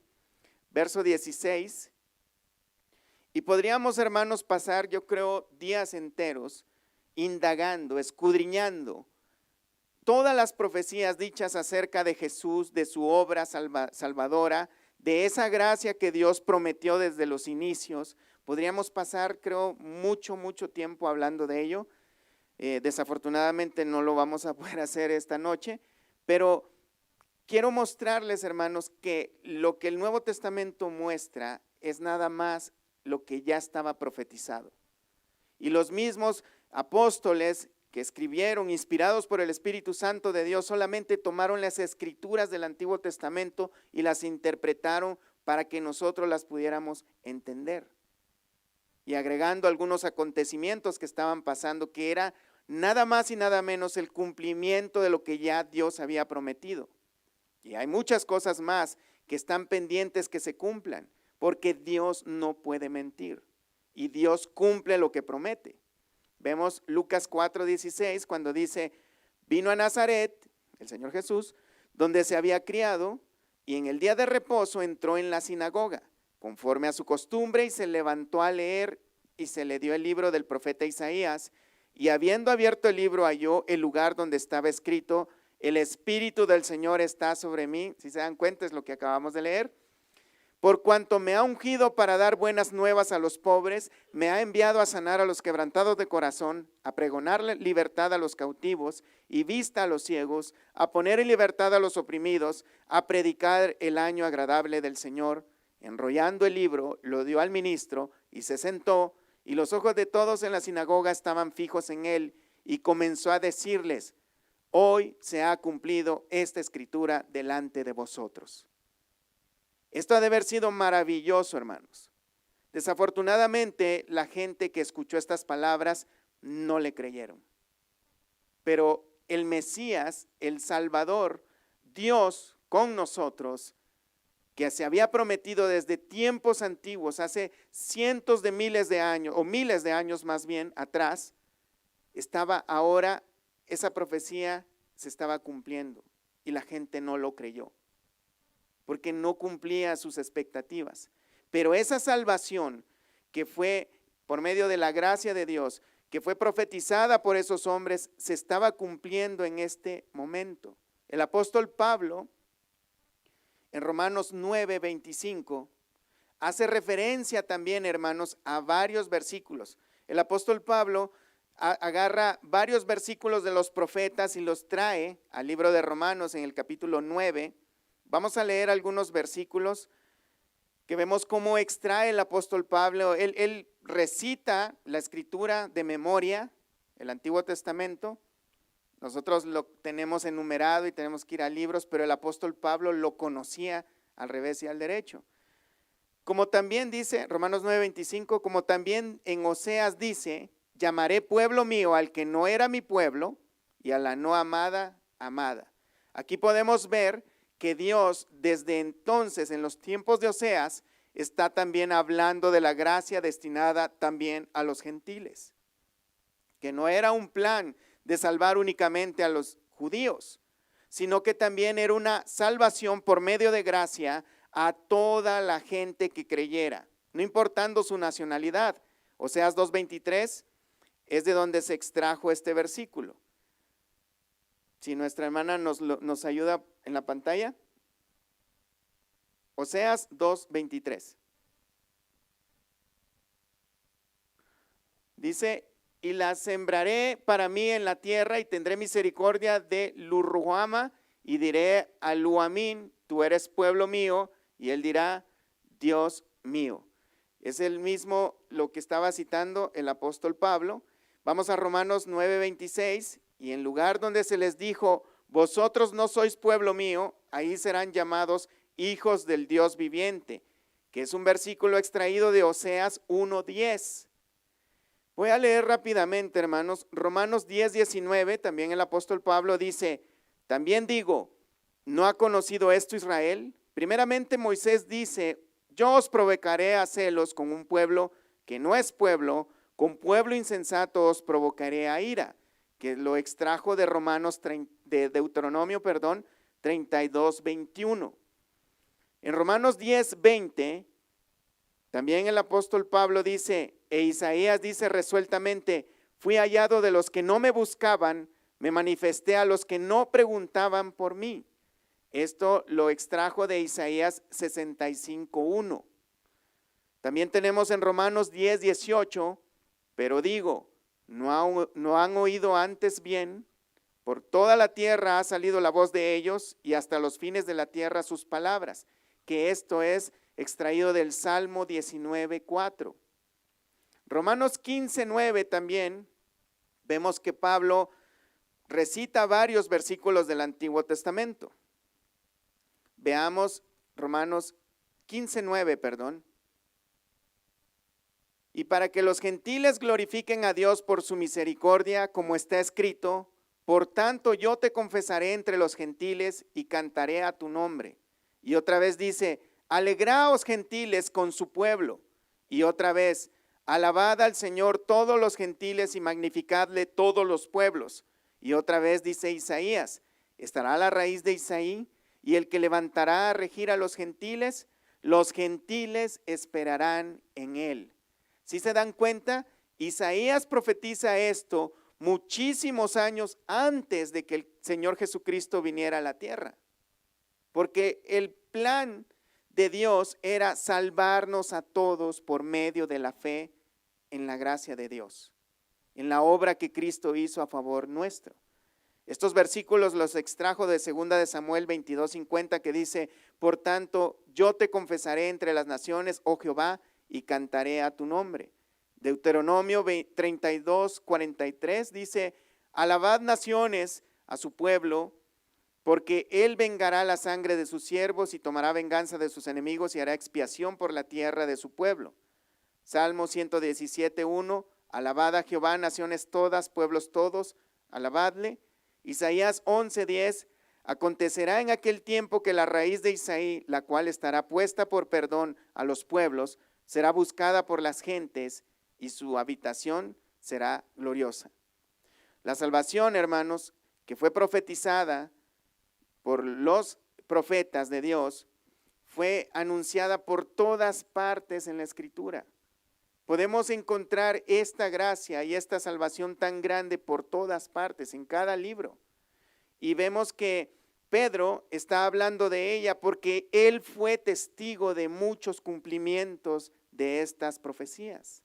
Speaker 2: verso 16. Y podríamos, hermanos, pasar, yo creo, días enteros indagando, escudriñando todas las profecías dichas acerca de Jesús, de su obra salvadora, de esa gracia que Dios prometió desde los inicios. Podríamos pasar, creo, mucho tiempo hablando de ello. Desafortunadamente no lo vamos a poder hacer esta noche, pero quiero mostrarles, hermanos, que lo que el Nuevo Testamento muestra es nada más lo que ya estaba profetizado. Y los mismos apóstoles que escribieron, inspirados por el Espíritu Santo de Dios, solamente tomaron las escrituras del Antiguo Testamento y las interpretaron para que nosotros las pudiéramos entender. Y agregando algunos acontecimientos que estaban pasando, que era nada más y nada menos el cumplimiento de lo que ya Dios había prometido. Y hay muchas cosas más que están pendientes que se cumplan, porque Dios no puede mentir y Dios cumple lo que promete. Vemos Lucas 4:16 cuando dice, vino a Nazaret, el Señor Jesús, donde se había criado, y en el día de reposo entró en la sinagoga, conforme a su costumbre, y se levantó a leer, y se le dio el libro del profeta Isaías, y habiendo abierto el libro halló el lugar donde estaba escrito, el Espíritu del Señor está sobre mí. Si se dan cuenta, es lo que acabamos de leer. Por cuanto me ha ungido para dar buenas nuevas a los pobres, me ha enviado a sanar a los quebrantados de corazón, a pregonar libertad a los cautivos y vista a los ciegos, a poner en libertad a los oprimidos, a predicar el año agradable del Señor. Enrollando el libro, lo dio al ministro y se sentó, y los ojos de todos en la sinagoga estaban fijos en él, y comenzó a decirles, hoy se ha cumplido esta escritura delante de vosotros. Esto ha de haber sido maravilloso, hermanos. Desafortunadamente, la gente que escuchó estas palabras no le creyeron. Pero el Mesías, el Salvador, Dios con nosotros, que se había prometido desde tiempos antiguos, hace cientos de miles de años, o miles de años más bien atrás, estaba ahora, esa profecía se estaba cumpliendo y la gente no lo creyó, porque no cumplía sus expectativas. Pero esa salvación que fue por medio de la gracia de Dios, que fue profetizada por esos hombres se estaba cumpliendo en este momento. El apóstol Pablo, en Romanos 9:25, hace referencia también, hermanos, a varios versículos. El apóstol Pablo agarra varios versículos de los profetas y los trae al libro de Romanos en el capítulo 9. Vamos a leer algunos versículos que vemos cómo extrae el apóstol Pablo. Él recita la escritura de memoria, el Antiguo Testamento. Nosotros lo tenemos enumerado y tenemos que ir a libros, pero el apóstol Pablo lo conocía al revés y al derecho. Como también dice Romanos 9:25, como también en Oseas dice, llamaré pueblo mío al que no era mi pueblo y a la no amada, amada. Aquí podemos ver que Dios desde entonces, en los tiempos de Oseas, está también hablando de la gracia destinada también a los gentiles. Que no era un plan de salvar únicamente a los judíos, sino que también era una salvación por medio de gracia a toda la gente que creyera, no importando su nacionalidad. Oseas 2:23 es de donde se extrajo este versículo. Si nuestra hermana nos ayuda en la pantalla. Oseas 2:23. Dice, y la sembraré para mí en la tierra y tendré misericordia de Lo-ruhama y diré a Lo-ammi, tú eres pueblo mío, y él dirá, Dios mío. Es el mismo lo que estaba citando el apóstol Pablo. Vamos a Romanos 9:26, y en lugar donde se les dijo, vosotros no sois pueblo mío, ahí serán llamados hijos del Dios viviente, que es un versículo extraído de Oseas 1:10. Voy a leer rápidamente, hermanos. Romanos 10:19, también el apóstol Pablo dice, también digo, ¿no ha conocido esto Israel? Primeramente Moisés dice, yo os provocaré a celos con un pueblo que no es pueblo, con pueblo insensato os provocaré a ira, que lo extrajo de Deuteronomio 32:21. En Romanos 10:20, también el apóstol Pablo dice, e Isaías dice resueltamente, fui hallado de los que no me buscaban, me manifesté a los que no preguntaban por mí. Esto lo extrajo de Isaías 65:1. También tenemos en Romanos 10:18, pero digo, ¿no han oído antes bien? Por toda la tierra ha salido la voz de ellos y hasta los fines de la tierra sus palabras, que esto es extraído del Salmo 19:4. Romanos 15:9 también vemos que Pablo recita varios versículos del Antiguo Testamento. Veamos Romanos 15:9, Y para que los gentiles glorifiquen a Dios por su misericordia, como está escrito, por tanto yo te confesaré entre los gentiles y cantaré a tu nombre. Y otra vez dice, alegraos gentiles con su pueblo. Y otra vez, alabad al Señor todos los gentiles y magnificadle todos los pueblos. Y otra vez dice Isaías, estará la raíz de Isaí y el que levantará a regir a los gentiles esperarán en él. ¿Sí se dan cuenta? Isaías profetiza esto muchísimos años antes de que el Señor Jesucristo viniera a la tierra. Porque el plan de Dios era salvarnos a todos por medio de la fe en la gracia de Dios, en la obra que Cristo hizo a favor nuestro. Estos versículos los extrajo de 2 de Samuel 22:50 que dice, por tanto, yo te confesaré entre las naciones, oh Jehová, y cantaré a tu nombre. Deuteronomio 32:43 dice, alabad naciones a su pueblo, porque él vengará la sangre de sus siervos y tomará venganza de sus enemigos y hará expiación por la tierra de su pueblo. Salmo 117:1, alabad a Jehová, naciones todas, pueblos todos, alabadle. Isaías 11:10, acontecerá en aquel tiempo que la raíz de Isaí, la cual estará puesta por perdón a los pueblos, será buscada por las gentes y su habitación será gloriosa. La salvación, hermanos, que fue profetizada por los profetas de Dios, fue anunciada por todas partes en la Escritura. Podemos encontrar esta gracia y esta salvación tan grande por todas partes, en cada libro. Y vemos que Pedro está hablando de ella porque él fue testigo de muchos cumplimientos de estas profecías.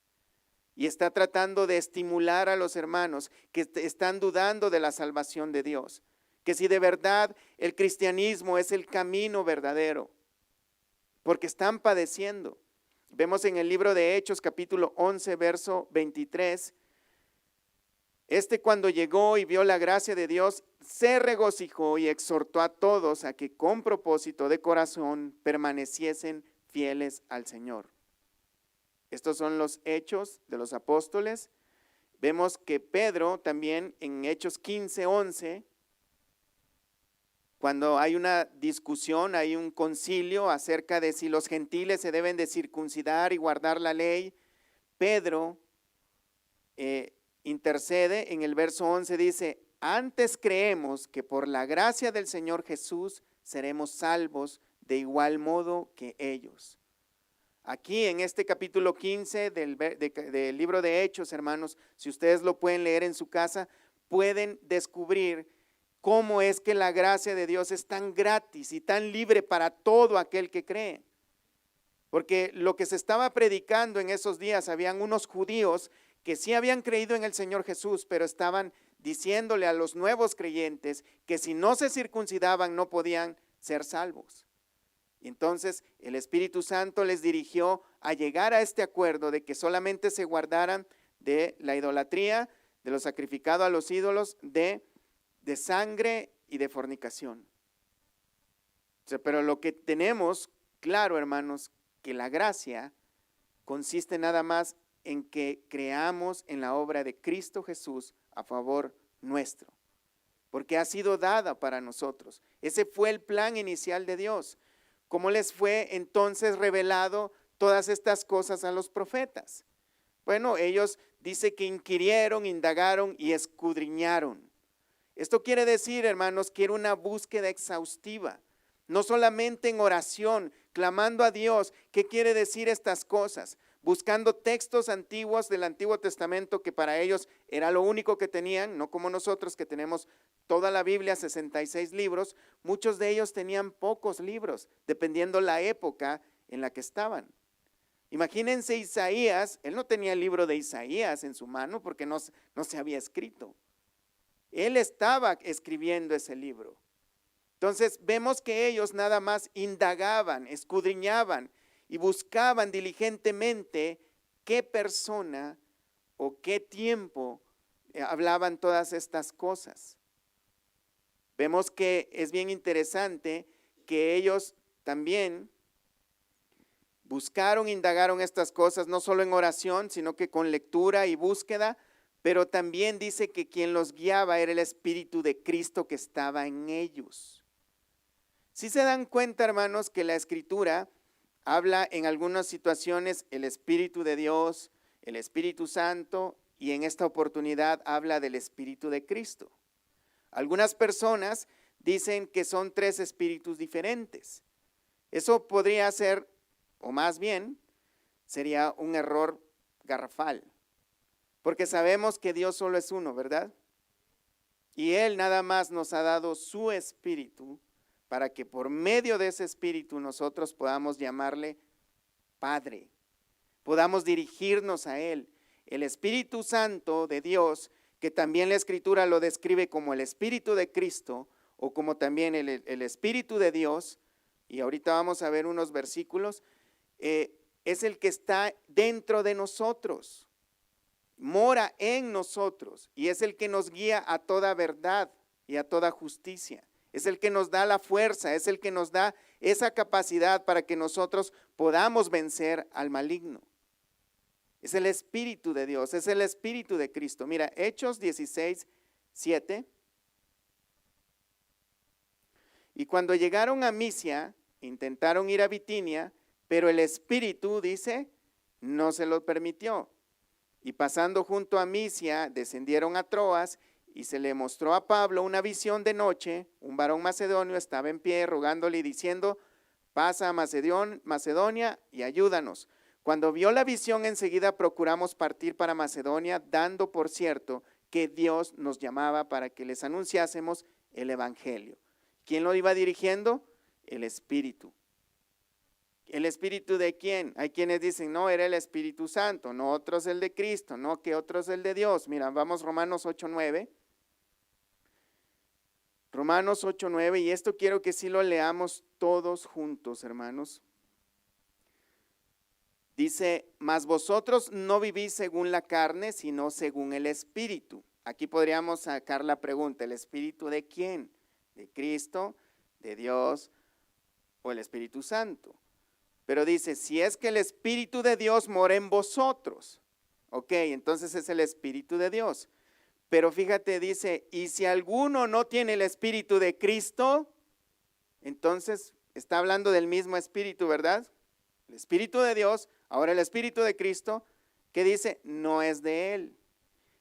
Speaker 2: Y está tratando de estimular a los hermanos que están dudando de la salvación de Dios, que si de verdad el cristianismo es el camino verdadero, porque están padeciendo. Vemos en el libro de Hechos, capítulo 11, verso 23, cuando llegó y vio la gracia de Dios, se regocijó y exhortó a todos a que con propósito de corazón permaneciesen fieles al Señor. Estos son los hechos de los apóstoles. Vemos que Pedro también en Hechos 15, 11, cuando hay una discusión, hay un concilio acerca de si los gentiles se deben de circuncidar y guardar la ley, Pedro intercede. En el verso 11 dice: antes creemos que por la gracia del Señor Jesús seremos salvos de igual modo que ellos. Aquí en este capítulo 15 del libro de Hechos, hermanos, si ustedes lo pueden leer en su casa, pueden descubrir cómo es que la gracia de Dios es tan gratis y tan libre para todo aquel que cree. Porque lo que se estaba predicando en esos días, habían unos judíos que sí habían creído en el Señor Jesús, pero estaban diciéndole a los nuevos creyentes que si no se circuncidaban no podían ser salvos. Y entonces el Espíritu Santo les dirigió a llegar a este acuerdo de que solamente se guardaran de la idolatría, de lo sacrificado a los ídolos, de sangre y de fornicación. Pero lo que tenemos claro, hermanos, que la gracia consiste nada más en que creamos en la obra de Cristo Jesús a favor nuestro, porque ha sido dada para nosotros. Ese fue el plan inicial de Dios. ¿Cómo les fue entonces revelado todas estas cosas a los profetas? Bueno, ellos dice que inquirieron, indagaron y escudriñaron. Esto quiere decir, hermanos, que era una búsqueda exhaustiva, no solamente en oración, clamando a Dios, ¿qué quiere decir estas cosas? Buscando textos antiguos del Antiguo Testamento que para ellos era lo único que tenían, no como nosotros que tenemos toda la Biblia, 66 libros, muchos de ellos tenían pocos libros, dependiendo la época en la que estaban. Imagínense Isaías, él no tenía el libro de Isaías en su mano porque no se había escrito. Él estaba escribiendo ese libro. Entonces vemos que ellos nada más indagaban, escudriñaban y buscaban diligentemente qué persona o qué tiempo hablaban todas estas cosas. Vemos que es bien interesante que ellos también buscaron, indagaron estas cosas, no solo en oración, sino que con lectura y búsqueda, pero también dice que quien los guiaba era el Espíritu de Cristo que estaba en ellos. Si se dan cuenta, hermanos, que la Escritura habla en algunas situaciones el Espíritu de Dios, el Espíritu Santo, y en esta oportunidad habla del Espíritu de Cristo. Algunas personas dicen que son tres espíritus diferentes. Eso podría ser, o más bien, sería un error garrafal, porque sabemos que Dios solo es uno, ¿verdad? Y Él nada más nos ha dado su Espíritu para que por medio de ese Espíritu nosotros podamos llamarle Padre, podamos dirigirnos a Él. El Espíritu Santo de Dios, que también la Escritura lo describe como el Espíritu de Cristo o como también el Espíritu de Dios, y ahorita vamos a ver unos versículos, es el que está dentro de nosotros, mora en nosotros y es el que nos guía a toda verdad y a toda justicia. Es el que nos da la fuerza, es el que nos da esa capacidad para que nosotros podamos vencer al maligno. Es el Espíritu de Dios, es el Espíritu de Cristo. Mira, Hechos 16, 7. Y cuando llegaron a Misia, intentaron ir a Bitinia, pero el Espíritu, dice, no se lo permitió. Y pasando junto a Misia, descendieron a Troas, y se le mostró a Pablo una visión de noche. Un varón macedonio estaba en pie rogándole y diciendo: pasa a Macedonia y ayúdanos, Cuando vio la visión, enseguida procuramos partir para Macedonia, dando por cierto que Dios nos llamaba para que les anunciásemos el evangelio. ¿Quién lo iba dirigiendo? El Espíritu. ¿El Espíritu de quién? Hay quienes dicen, no, era el Espíritu Santo, no, otro es el de Cristo, no, que otro es el de Dios. Mira, vamos Romanos 8:9. Romanos 8:9, y esto quiero que sí lo leamos todos juntos, hermanos. Dice, mas vosotros no vivís según la carne, sino según el Espíritu. Aquí podríamos sacar la pregunta, ¿el Espíritu de quién? ¿De Cristo, de Dios o el Espíritu Santo? Pero dice, si es que el Espíritu de Dios mora en vosotros, ok, entonces es el Espíritu de Dios. Pero fíjate, dice, y si alguno no tiene el Espíritu de Cristo, entonces está hablando del mismo Espíritu, ¿verdad? El Espíritu de Dios, ahora el Espíritu de Cristo, que dice, no es de Él.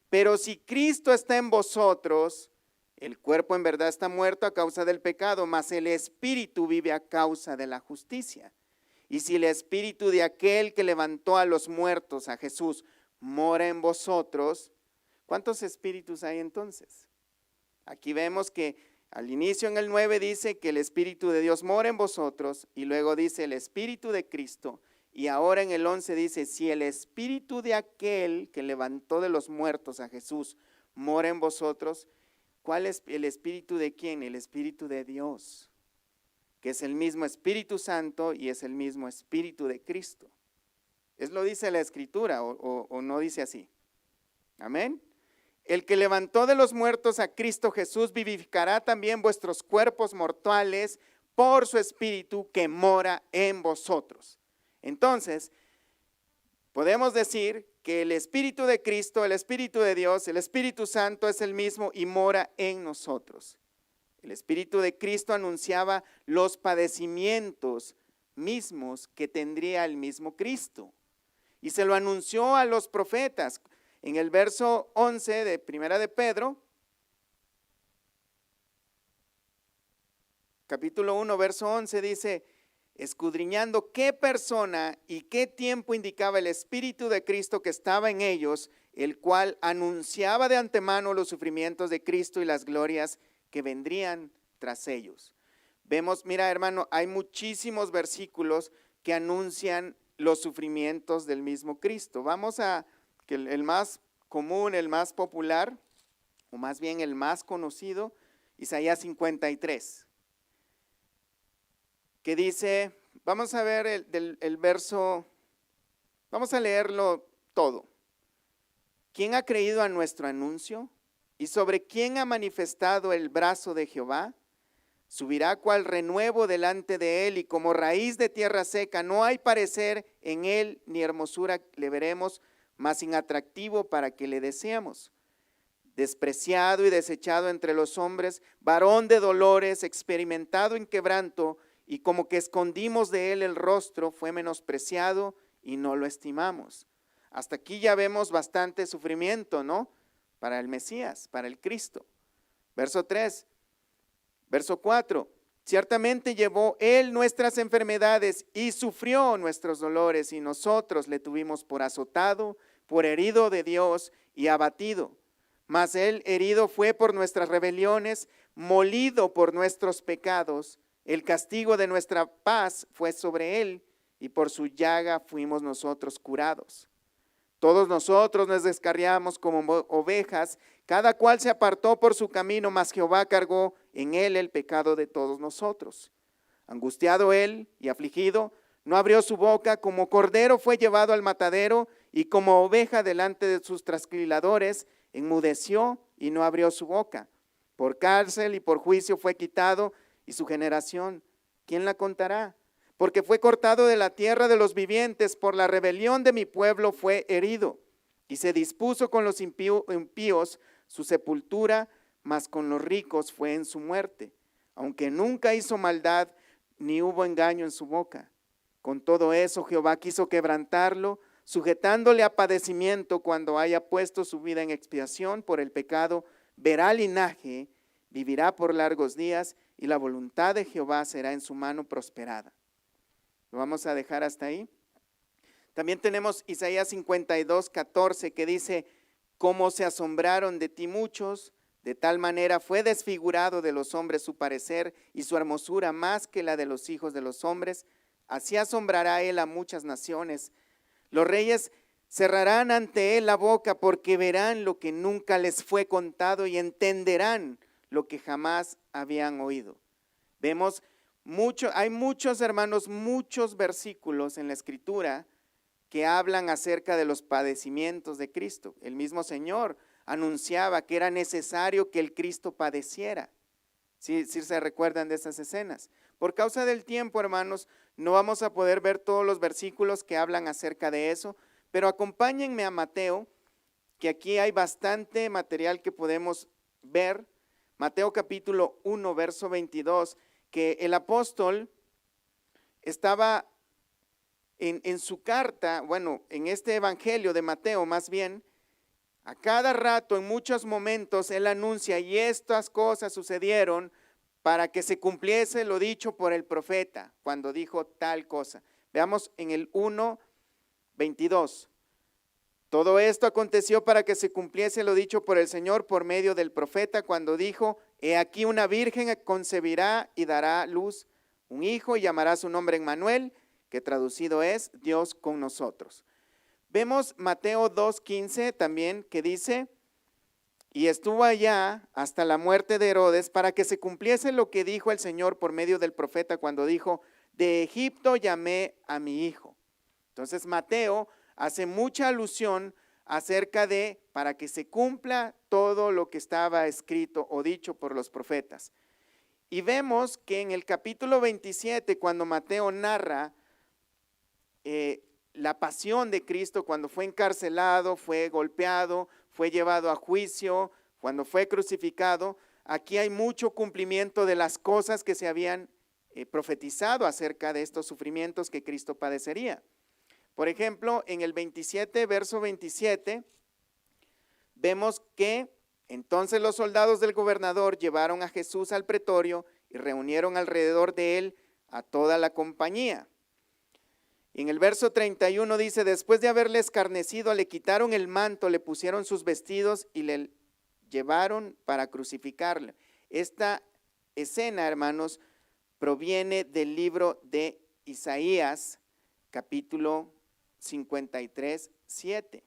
Speaker 2: Pero si Cristo está en vosotros, el cuerpo en verdad está muerto a causa del pecado, mas el Espíritu vive a causa de la justicia. Y si el Espíritu de aquel que levantó a los muertos, a Jesús, mora en vosotros, ¿cuántos espíritus hay entonces? Aquí vemos que al inicio en el 9 dice que el Espíritu de Dios mora en vosotros, y luego dice el Espíritu de Cristo, y ahora en el 11 dice, si el Espíritu de aquel que levantó de los muertos a Jesús mora en vosotros, ¿cuál es el Espíritu de quién? El Espíritu de Dios, que es el mismo Espíritu Santo y es el mismo Espíritu de Cristo. ¿Es lo dice la Escritura o no dice así? Amén. El que levantó de los muertos a Cristo Jesús vivificará también vuestros cuerpos mortales por su Espíritu que mora en vosotros. Entonces, podemos decir que el Espíritu de Cristo, el Espíritu de Dios, el Espíritu Santo es el mismo y mora en nosotros. El Espíritu de Cristo anunciaba los padecimientos mismos que tendría el mismo Cristo. Y se lo anunció a los profetas. En el verso 11 de Primera de Pedro, capítulo 1, verso 11 dice, escudriñando qué persona y qué tiempo indicaba el Espíritu de Cristo que estaba en ellos, el cual anunciaba de antemano los sufrimientos de Cristo y las glorias que vendrían tras ellos. Vemos, mira hermano, hay muchísimos versículos que anuncian los sufrimientos del mismo Cristo. Vamos a que el más común, el más popular, o más bien el más conocido, Isaías 53, que dice, vamos a ver el verso, vamos a leerlo todo. ¿Quién ha creído a nuestro anuncio? ¿Y sobre quién ha manifestado el brazo de Jehová? Subirá cual renuevo delante de él y como raíz de tierra seca, no hay parecer en él ni hermosura le veremos, mas inatractivo para que le deseemos. Despreciado y desechado entre los hombres, varón de dolores, experimentado en quebranto, y como que escondimos de él el rostro, fue menospreciado y no lo estimamos. Hasta aquí ya vemos bastante sufrimiento, ¿no? Para el Mesías, para el Cristo. Verso 3, verso 4, ciertamente llevó él nuestras enfermedades y sufrió nuestros dolores, y nosotros le tuvimos por azotado, por herido de Dios y abatido. Mas él herido fue por nuestras rebeliones, molido por nuestros pecados. El castigo de nuestra paz fue sobre él, y por su llaga fuimos nosotros curados. Todos nosotros nos descarriamos como ovejas, cada cual se apartó por su camino, mas Jehová cargó en él el pecado de todos nosotros. Angustiado él y afligido, no abrió su boca, como cordero fue llevado al matadero, y como oveja delante de sus trasquiladores, enmudeció y no abrió su boca. Por cárcel y por juicio fue quitado, y su generación, ¿quién la contará? Porque fue cortado de la tierra de los vivientes, por la rebelión de mi pueblo fue herido. Y se dispuso con los impíos su sepultura, mas con los ricos fue en su muerte. Aunque nunca hizo maldad, ni hubo engaño en su boca. Con todo eso Jehová quiso quebrantarlo, sujetándole a padecimiento cuando haya puesto su vida en expiación por el pecado, verá linaje, vivirá por largos días, y la voluntad de Jehová será en su mano prosperada. ¿Lo vamos a dejar hasta ahí? También tenemos Isaías 52, 14, que dice: cómo se asombraron de ti muchos, de tal manera fue desfigurado de los hombres su parecer y su hermosura más que la de los hijos de los hombres. Así asombrará él a muchas naciones. Los reyes cerrarán ante él la boca porque verán lo que nunca les fue contado y entenderán lo que jamás habían oído. Vemos hay muchos, hermanos, muchos versículos en la Escritura que hablan acerca de los padecimientos de Cristo. El mismo Señor anunciaba que era necesario que el Cristo padeciera. Sí se recuerdan de esas escenas. Por causa del tiempo, hermanos, no vamos a poder ver todos los versículos que hablan acerca de eso, pero acompáñenme a Mateo, que aquí hay bastante material que podemos ver. Mateo capítulo 1, verso 22, que el apóstol estaba en su carta, bueno, en este evangelio de Mateo más bien, a cada rato, en muchos momentos, él anuncia: y estas cosas sucedieron para que se cumpliese lo dicho por el profeta, cuando dijo tal cosa. Veamos en el 1:22. Todo esto aconteció para que se cumpliese lo dicho por el Señor por medio del profeta, cuando dijo: he aquí una virgen concebirá y dará a luz un hijo y llamará su nombre Emmanuel, que traducido es Dios con nosotros. Vemos Mateo 2:15 también, que dice: y estuvo allá hasta la muerte de Herodes, para que se cumpliese lo que dijo el Señor por medio del profeta cuando dijo: de Egipto llamé a mi hijo. Entonces Mateo hace mucha alusión acerca de para que se cumpla todo lo que estaba escrito o dicho por los profetas. Y vemos que en el capítulo 27, cuando Mateo narra la pasión de Cristo, cuando fue encarcelado, fue golpeado, fue llevado a juicio, cuando fue crucificado, aquí hay mucho cumplimiento de las cosas que se habían profetizado acerca de estos sufrimientos que Cristo padecería. Por ejemplo, en el 27, verso 27, vemos que entonces los soldados del gobernador llevaron a Jesús al pretorio y reunieron alrededor de él a toda la compañía. En el verso 31 dice: después de haberle escarnecido, le quitaron el manto, le pusieron sus vestidos y le llevaron para crucificarle. Esta escena, hermanos, proviene del libro de Isaías, capítulo 53, 7.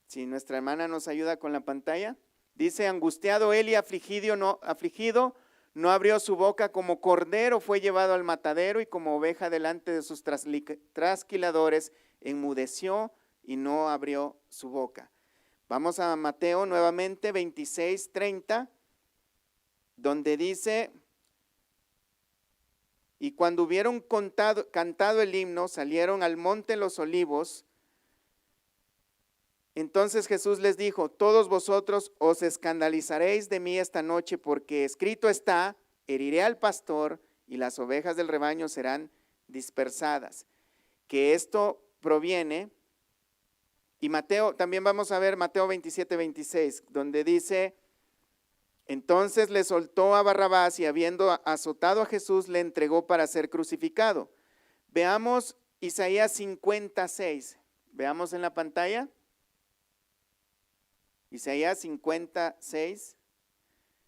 Speaker 2: Si nuestra hermana nos ayuda con la pantalla, dice: angustiado él y afligido no abrió su boca, como cordero fue llevado al matadero, y como oveja delante de sus trasquiladores enmudeció y no abrió su boca. Vamos a Mateo nuevamente 26, 30, donde dice: y cuando hubieron cantado el himno, salieron al monte Los Olivos. Entonces Jesús les dijo: todos vosotros os escandalizaréis de mí esta noche, porque escrito está: heriré al pastor y las ovejas del rebaño serán dispersadas. Que esto proviene, y Mateo, también vamos a ver Mateo 27, 26, donde dice: entonces le soltó a Barrabás y habiendo azotado a Jesús le entregó para ser crucificado. Veamos Isaías 56, veamos en la pantalla. Isaías 56,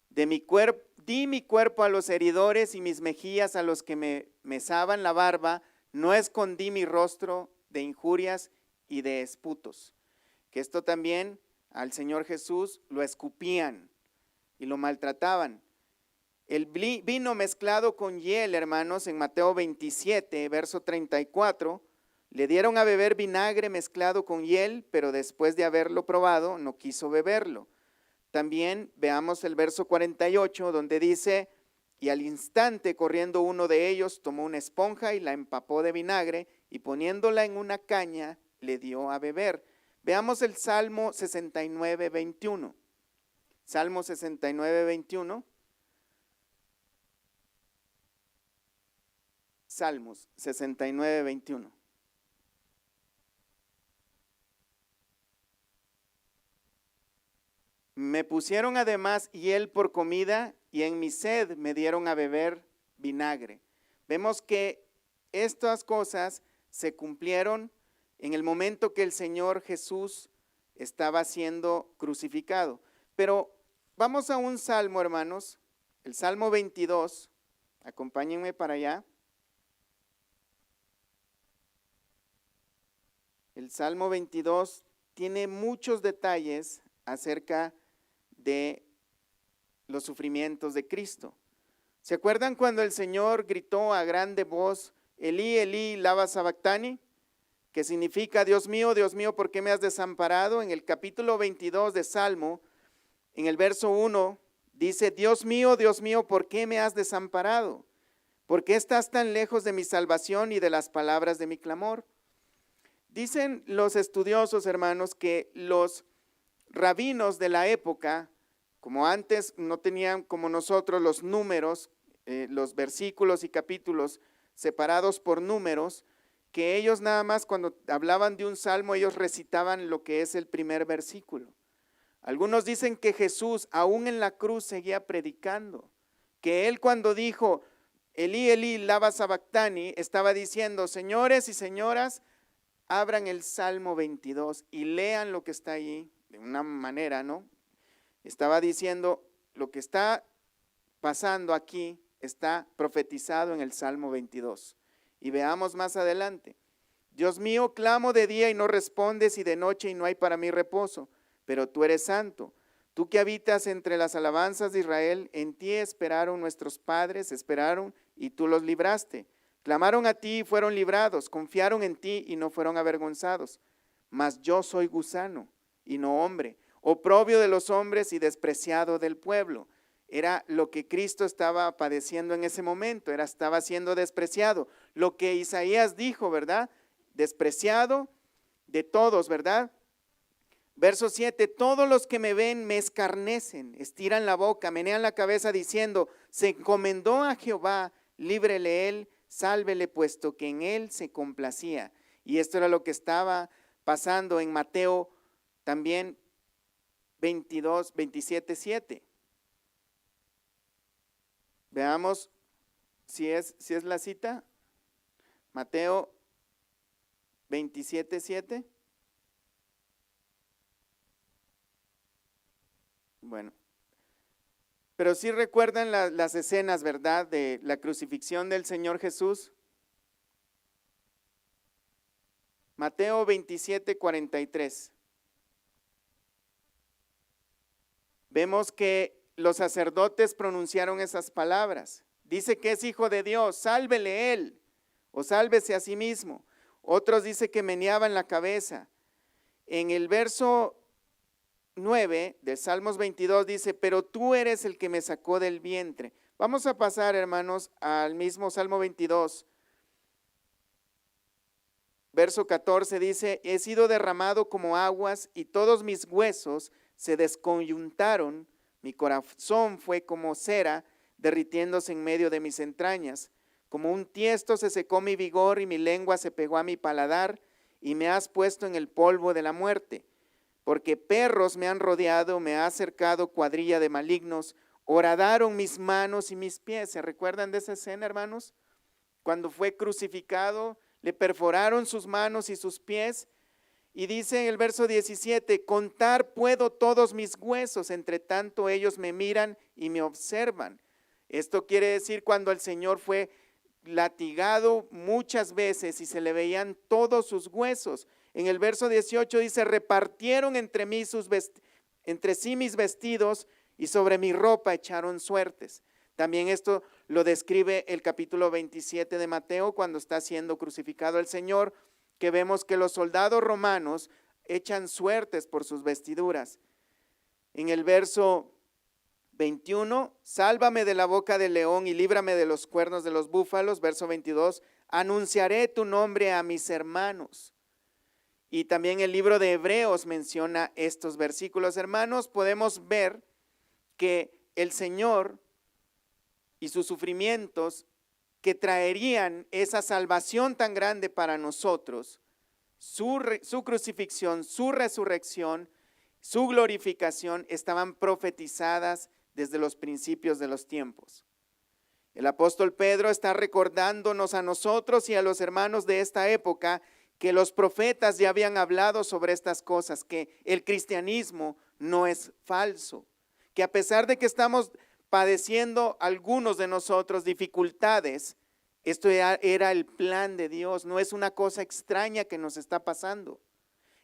Speaker 2: di mi cuerpo a los heridores y mis mejillas a los que me mesaban la barba, no escondí mi rostro de injurias y de esputos. Que esto también al Señor Jesús lo escupían y lo maltrataban. El vino mezclado con hiel, hermanos, en Mateo 27, verso 34, le dieron a beber vinagre mezclado con hiel, pero después de haberlo probado, no quiso beberlo. También veamos el verso 48, donde dice: y al instante, corriendo uno de ellos, tomó una esponja y la empapó de vinagre, y poniéndola en una caña, le dio a beber. Veamos el Salmo 69, 21. Salmo 69, 21. Salmos 69, 21. Me pusieron además hiel por comida y en mi sed me dieron a beber vinagre. Vemos que estas cosas se cumplieron en el momento que el Señor Jesús estaba siendo crucificado. Pero vamos a un salmo, hermanos, el Salmo 22, acompáñenme para allá. El Salmo 22 tiene muchos detalles acerca de los sufrimientos de Cristo. ¿Se acuerdan cuando el Señor gritó a grande voz, Elí, Elí, lama sabactani? Que significa, Dios mío, ¿por qué me has desamparado? En el capítulo 22 de Salmo, en el verso 1, dice, Dios mío, ¿por qué me has desamparado? ¿Por qué estás tan lejos de mi salvación y de las palabras de mi clamor? Dicen los estudiosos, hermanos, que los rabinos de la época, como antes no tenían como nosotros los números, los versículos y capítulos separados por números, que ellos nada más cuando hablaban de un salmo, ellos recitaban lo que es el primer versículo. Algunos dicen que Jesús, aún en la cruz, seguía predicando, que él cuando dijo, Elí, Elí, lama sabactani, estaba diciendo, señores y señoras, abran el Salmo 22 y lean lo que está allí, de una manera, ¿no? Estaba diciendo, lo que está pasando aquí está profetizado en el Salmo 22. Y veamos más adelante. Dios mío, clamo de día y no respondes, y de noche y no hay para mí reposo, pero tú eres santo. Tú que habitas entre las alabanzas de Israel, en ti esperaron nuestros padres, esperaron y tú los libraste. Clamaron a ti y fueron librados, confiaron en ti y no fueron avergonzados. Mas yo soy gusano y no hombre, oprobio de los hombres y despreciado del pueblo. Era lo que Cristo estaba padeciendo en ese momento, estaba siendo despreciado. Lo que Isaías dijo, ¿verdad? Despreciado de todos, ¿verdad? Verso 7, todos los que me ven me escarnecen, estiran la boca, menean la cabeza diciendo, se encomendó a Jehová, líbrele él, sálvele puesto que en él se complacía. Y esto era lo que estaba pasando en Mateo también 22, 27, 7. Veamos si es la cita. Mateo 27, 7. Bueno, pero sí recuerdan las escenas, ¿verdad? De la crucifixión del Señor Jesús. Mateo 27, 43. Vemos que los sacerdotes pronunciaron esas palabras. Dice que es hijo de Dios, sálvele él, o sálvese a sí mismo. Otros dice que meneaban la cabeza. En el verso 9 del Salmos 22 dice, pero tú eres el que me sacó del vientre. Vamos a pasar, hermanos, al mismo Salmo 22. Verso 14 dice, he sido derramado como aguas y todos mis huesos se desconyuntaron, mi corazón fue como cera derritiéndose en medio de mis entrañas. Como un tiesto se secó mi vigor y mi lengua se pegó a mi paladar y me has puesto en el polvo de la muerte. Porque perros me han rodeado, me ha cercado cuadrilla de malignos, horadaron mis manos y mis pies. ¿Se recuerdan de esa escena, hermanos? Cuando fue crucificado, le perforaron sus manos y sus pies. Y dice en el verso 17, contar puedo todos mis huesos, entre tanto ellos me miran y me observan. Esto quiere decir cuando el Señor fue latigado muchas veces y se le veían todos sus huesos. En el verso 18 dice, repartieron entre sí mis vestidos y sobre mi ropa echaron suertes. También esto lo describe el capítulo 27 de Mateo cuando está siendo crucificado el Señor, que vemos que los soldados romanos echan suertes por sus vestiduras. En el verso 21, sálvame de la boca del león y líbrame de los cuernos de los búfalos. Verso 22, anunciaré tu nombre a mis hermanos. Y también el libro de Hebreos menciona estos versículos. Hermanos, podemos ver que el Señor y sus sufrimientos que traerían esa salvación tan grande para nosotros, su crucifixión, su resurrección, su glorificación, estaban profetizadas desde los principios de los tiempos. El apóstol Pedro está recordándonos a nosotros y a los hermanos de esta época que los profetas ya habían hablado sobre estas cosas, que el cristianismo no es falso, que a pesar de que estamos padeciendo algunos de nosotros dificultades, esto era el plan de Dios, no es una cosa extraña que nos está pasando.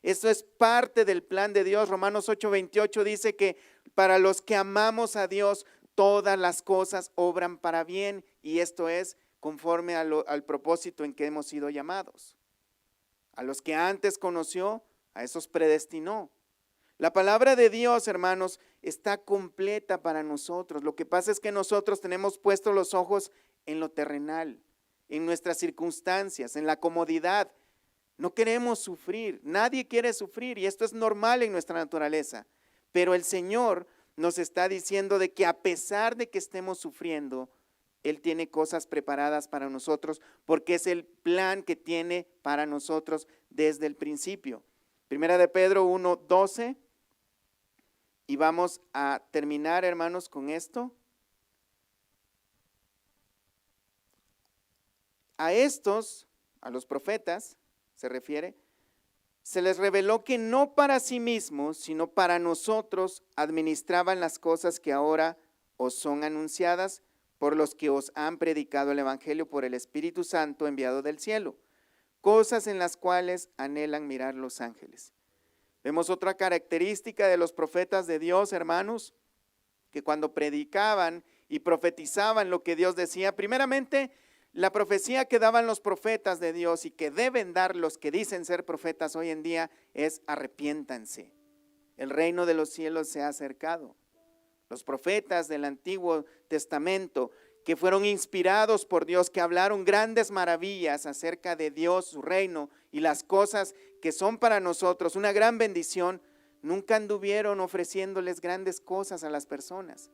Speaker 2: Esto es parte del plan de Dios. Romanos 8:28 dice que para los que amamos a Dios, todas las cosas obran para bien, y esto es conforme al propósito en que hemos sido llamados. A los que antes conoció, a esos predestinó. La palabra de Dios, hermanos, está completa para nosotros. Lo que pasa es que nosotros tenemos puestos los ojos en lo terrenal, en nuestras circunstancias, en la comodidad. No queremos sufrir, nadie quiere sufrir, y esto es normal en nuestra naturaleza. Pero el Señor nos está diciendo de que a pesar de que estemos sufriendo, Él tiene cosas preparadas para nosotros, porque es el plan que tiene para nosotros desde el principio. Primera de Pedro 1:12, y vamos a terminar, hermanos, con esto. A estos, a los profetas, se refiere, se les reveló que no para sí mismos, sino para nosotros administraban las cosas que ahora os son anunciadas por los que os han predicado el Evangelio por el Espíritu Santo enviado del cielo, cosas en las cuales anhelan mirar los ángeles. Vemos otra característica de los profetas de Dios, hermanos, que cuando predicaban y profetizaban lo que Dios decía, primeramente, la profecía que daban los profetas de Dios y que deben dar los que dicen ser profetas hoy en día es: arrepiéntanse, el reino de los cielos se ha acercado. Los profetas del Antiguo Testamento, que fueron inspirados por Dios, que hablaron grandes maravillas acerca de Dios, su reino y las cosas que son para nosotros una gran bendición, nunca anduvieron ofreciéndoles grandes cosas a las personas.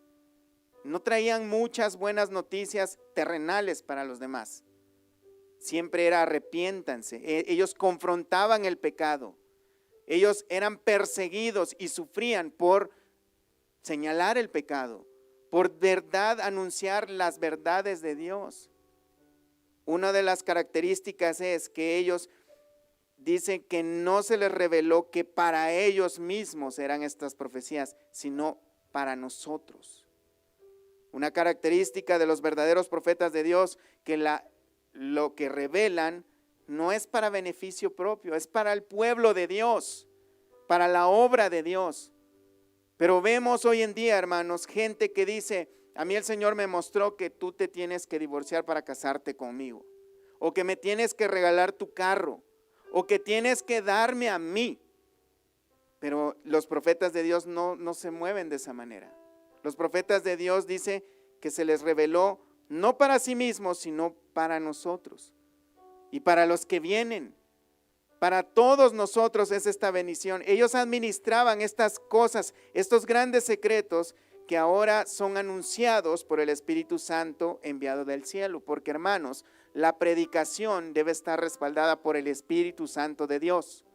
Speaker 2: No traían muchas buenas noticias terrenales para los demás. Siempre era: arrepiéntanse. Ellos confrontaban el pecado. Ellos eran perseguidos y sufrían por señalar el pecado, por verdad anunciar las verdades de Dios. Una de las características es que ellos dicen que no se les reveló que para ellos mismos eran estas profecías, sino para nosotros. Una característica de los verdaderos profetas de Dios, que lo que revelan no es para beneficio propio, es para el pueblo de Dios, para la obra de Dios. Pero vemos hoy en día, hermanos, gente que dice: a mí el Señor me mostró que tú te tienes que divorciar para casarte conmigo, o que me tienes que regalar tu carro, o que tienes que darme a mí. Pero los profetas de Dios no se mueven de esa manera. Los profetas de Dios dice que se les reveló no para sí mismos, sino para nosotros y para los que vienen. Para todos nosotros es esta bendición. Ellos administraban estas cosas, estos grandes secretos que ahora son anunciados por el Espíritu Santo enviado del cielo. Porque, hermanos, la predicación debe estar respaldada por el Espíritu Santo de Dios.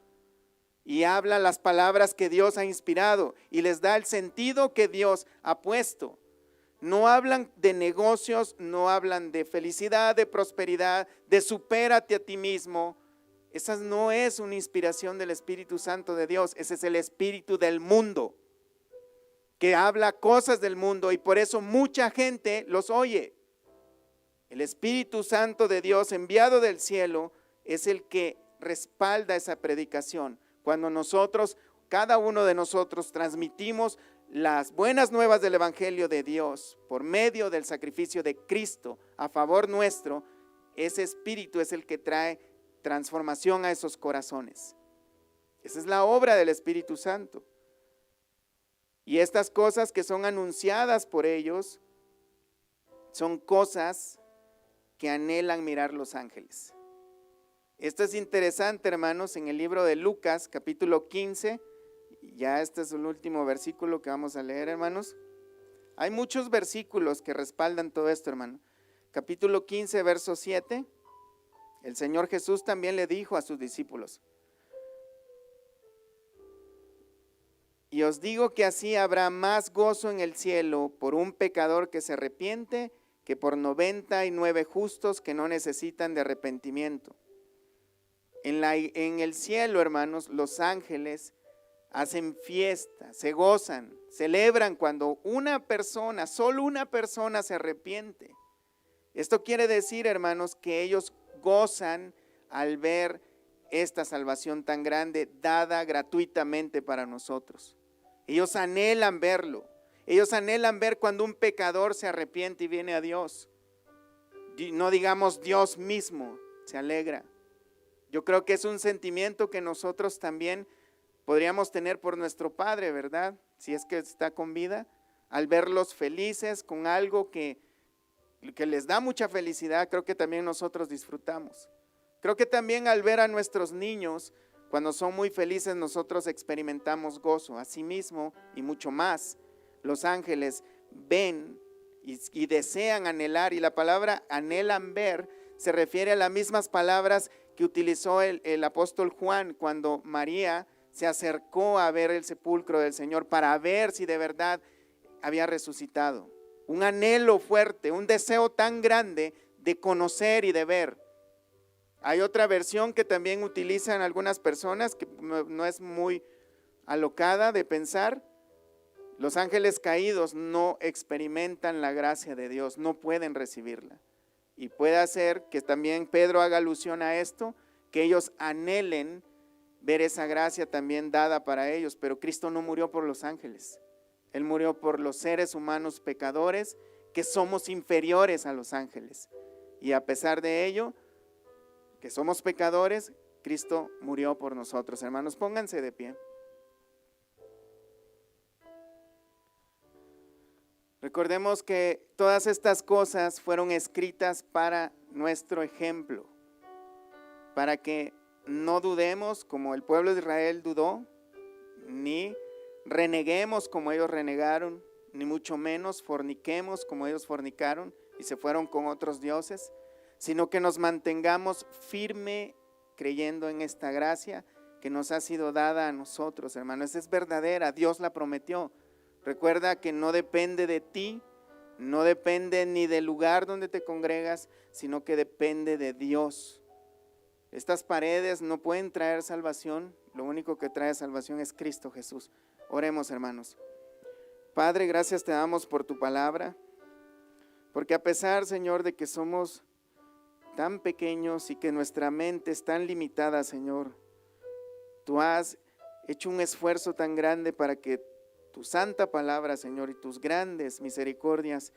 Speaker 2: Y habla las palabras que Dios ha inspirado y les da el sentido que Dios ha puesto. No hablan de negocios, no hablan de felicidad, de prosperidad, de supérate a ti mismo. Esa no es una inspiración del Espíritu Santo de Dios, ese es el espíritu del mundo, que habla cosas del mundo, y por eso mucha gente los oye. El Espíritu Santo de Dios enviado del cielo es el que respalda esa predicación. Cuando nosotros, cada uno de nosotros, transmitimos las buenas nuevas del Evangelio de Dios por medio del sacrificio de Cristo a favor nuestro, ese Espíritu es el que trae transformación a esos corazones. Esa es la obra del Espíritu Santo. Y estas cosas que son anunciadas por ellos son cosas que anhelan mirar los ángeles. Esto es interesante, hermanos, en el libro de Lucas, capítulo 15, ya este es el último versículo que vamos a leer, hermanos. Hay muchos versículos que respaldan todo esto, hermano. Capítulo 15, verso 7. El Señor Jesús también le dijo a sus discípulos: y os digo que así habrá más gozo en el cielo por un pecador que se arrepiente que por 99 justos que no necesitan de arrepentimiento. En el cielo, hermanos, los ángeles hacen fiesta, se gozan, celebran cuando una persona, solo una persona se arrepiente. Esto quiere decir, hermanos, que ellos gozan al ver esta salvación tan grande dada gratuitamente para nosotros. Ellos anhelan verlo. Ellos anhelan ver cuando un pecador se arrepiente y viene a Dios. No digamos Dios mismo se alegra. Yo creo que es un sentimiento que nosotros también podríamos tener por nuestro Padre, ¿verdad? Si es que está con vida, al verlos felices con algo que les da mucha felicidad, creo que también nosotros disfrutamos. Creo que también al ver a nuestros niños, cuando son muy felices, nosotros experimentamos gozo. Asimismo, y mucho más, los ángeles ven y desean anhelar, y la palabra anhelan ver se refiere a las mismas palabras que utilizó el apóstol Juan cuando María se acercó a ver el sepulcro del Señor para ver si de verdad había resucitado. Un anhelo fuerte, un deseo tan grande de conocer y de ver. Hay otra versión que también utilizan algunas personas que no es muy alocada de pensar. Los ángeles caídos no experimentan la gracia de Dios, no pueden recibirla. Y puede ser que también Pedro haga alusión a esto, que ellos anhelen ver esa gracia también dada para ellos, pero Cristo no murió por los ángeles. Él murió por los seres humanos pecadores que somos inferiores a los ángeles. Y a pesar de ello, que somos pecadores, Cristo murió por nosotros. Hermanos, pónganse de pie. Recordemos que todas estas cosas fueron escritas para nuestro ejemplo, para que no dudemos como el pueblo de Israel dudó, ni reneguemos como ellos renegaron, ni mucho menos forniquemos como ellos fornicaron y se fueron con otros dioses, sino que nos mantengamos firme creyendo en esta gracia que nos ha sido dada a nosotros, hermanos. Es verdadera, Dios la prometió. Recuerda que no depende de ti, no depende ni del lugar donde te congregas, sino que depende de Dios. Estas paredes no pueden traer salvación, lo único que trae salvación es Cristo Jesús. Oremos, hermanos. Padre, gracias te damos por tu palabra, porque a pesar, Señor, de que somos tan pequeños y que nuestra mente es tan limitada, Señor, tú has hecho un esfuerzo tan grande para que tu santa palabra, Señor, y tus grandes misericordias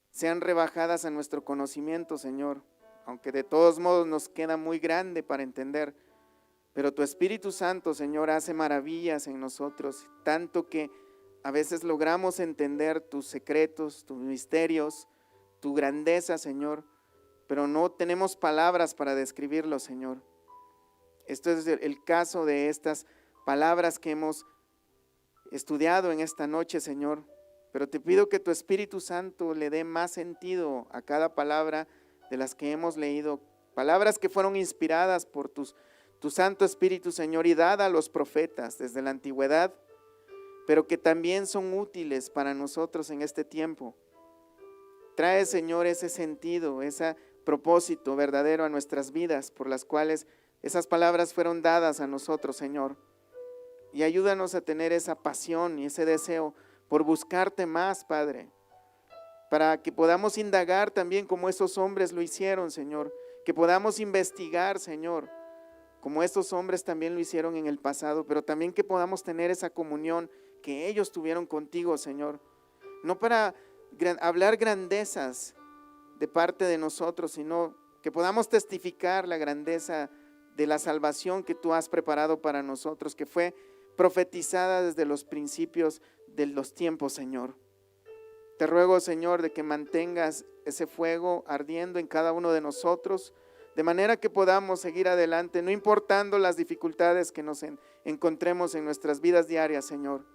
Speaker 2: sean rebajadas a nuestro conocimiento, Señor, aunque de todos modos nos queda muy grande para entender, pero tu Espíritu Santo, Señor, hace maravillas en nosotros, tanto que a veces logramos entender tus secretos, tus misterios, tu grandeza, Señor, pero no tenemos palabras para describirlo, Señor. Esto es el caso de estas palabras que hemos estudiado en esta noche, Señor, pero te pido que tu Espíritu Santo le dé más sentido a cada palabra de las que hemos leído, palabras que fueron inspiradas por tu Santo Espíritu, Señor, y dada a los profetas desde la antigüedad, pero que también son útiles para nosotros en este tiempo. Trae, Señor, ese sentido, ese propósito verdadero a nuestras vidas, por las cuales esas palabras fueron dadas a nosotros, Señor. Y ayúdanos a tener esa pasión y ese deseo por buscarte más, Padre, para que podamos indagar también como esos hombres lo hicieron, Señor, que podamos investigar, Señor, como estos hombres también lo hicieron en el pasado, pero también que podamos tener esa comunión que ellos tuvieron contigo, Señor, no para hablar grandezas de parte de nosotros, sino que podamos testificar la grandeza de la salvación que tú has preparado para nosotros, que fue profetizada desde los principios de los tiempos, Señor. Te ruego, Señor, de que mantengas ese fuego ardiendo en cada uno de nosotros, de manera que podamos seguir adelante, no importando las dificultades que nos encontremos en nuestras vidas diarias, Señor.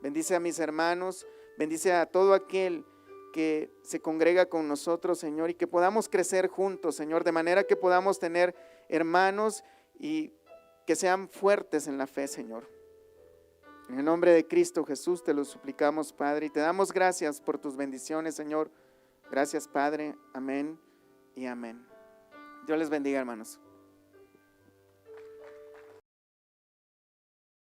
Speaker 2: Bendice a mis hermanos, bendice a todo aquel que se congrega con nosotros, Señor, y que podamos crecer juntos, Señor, de manera que podamos tener hermanos y que sean fuertes en la fe, Señor. En el nombre de Cristo Jesús te lo suplicamos, Padre, y te damos gracias por tus bendiciones, Señor. Gracias, Padre. Amén y amén. Dios les bendiga, hermanos.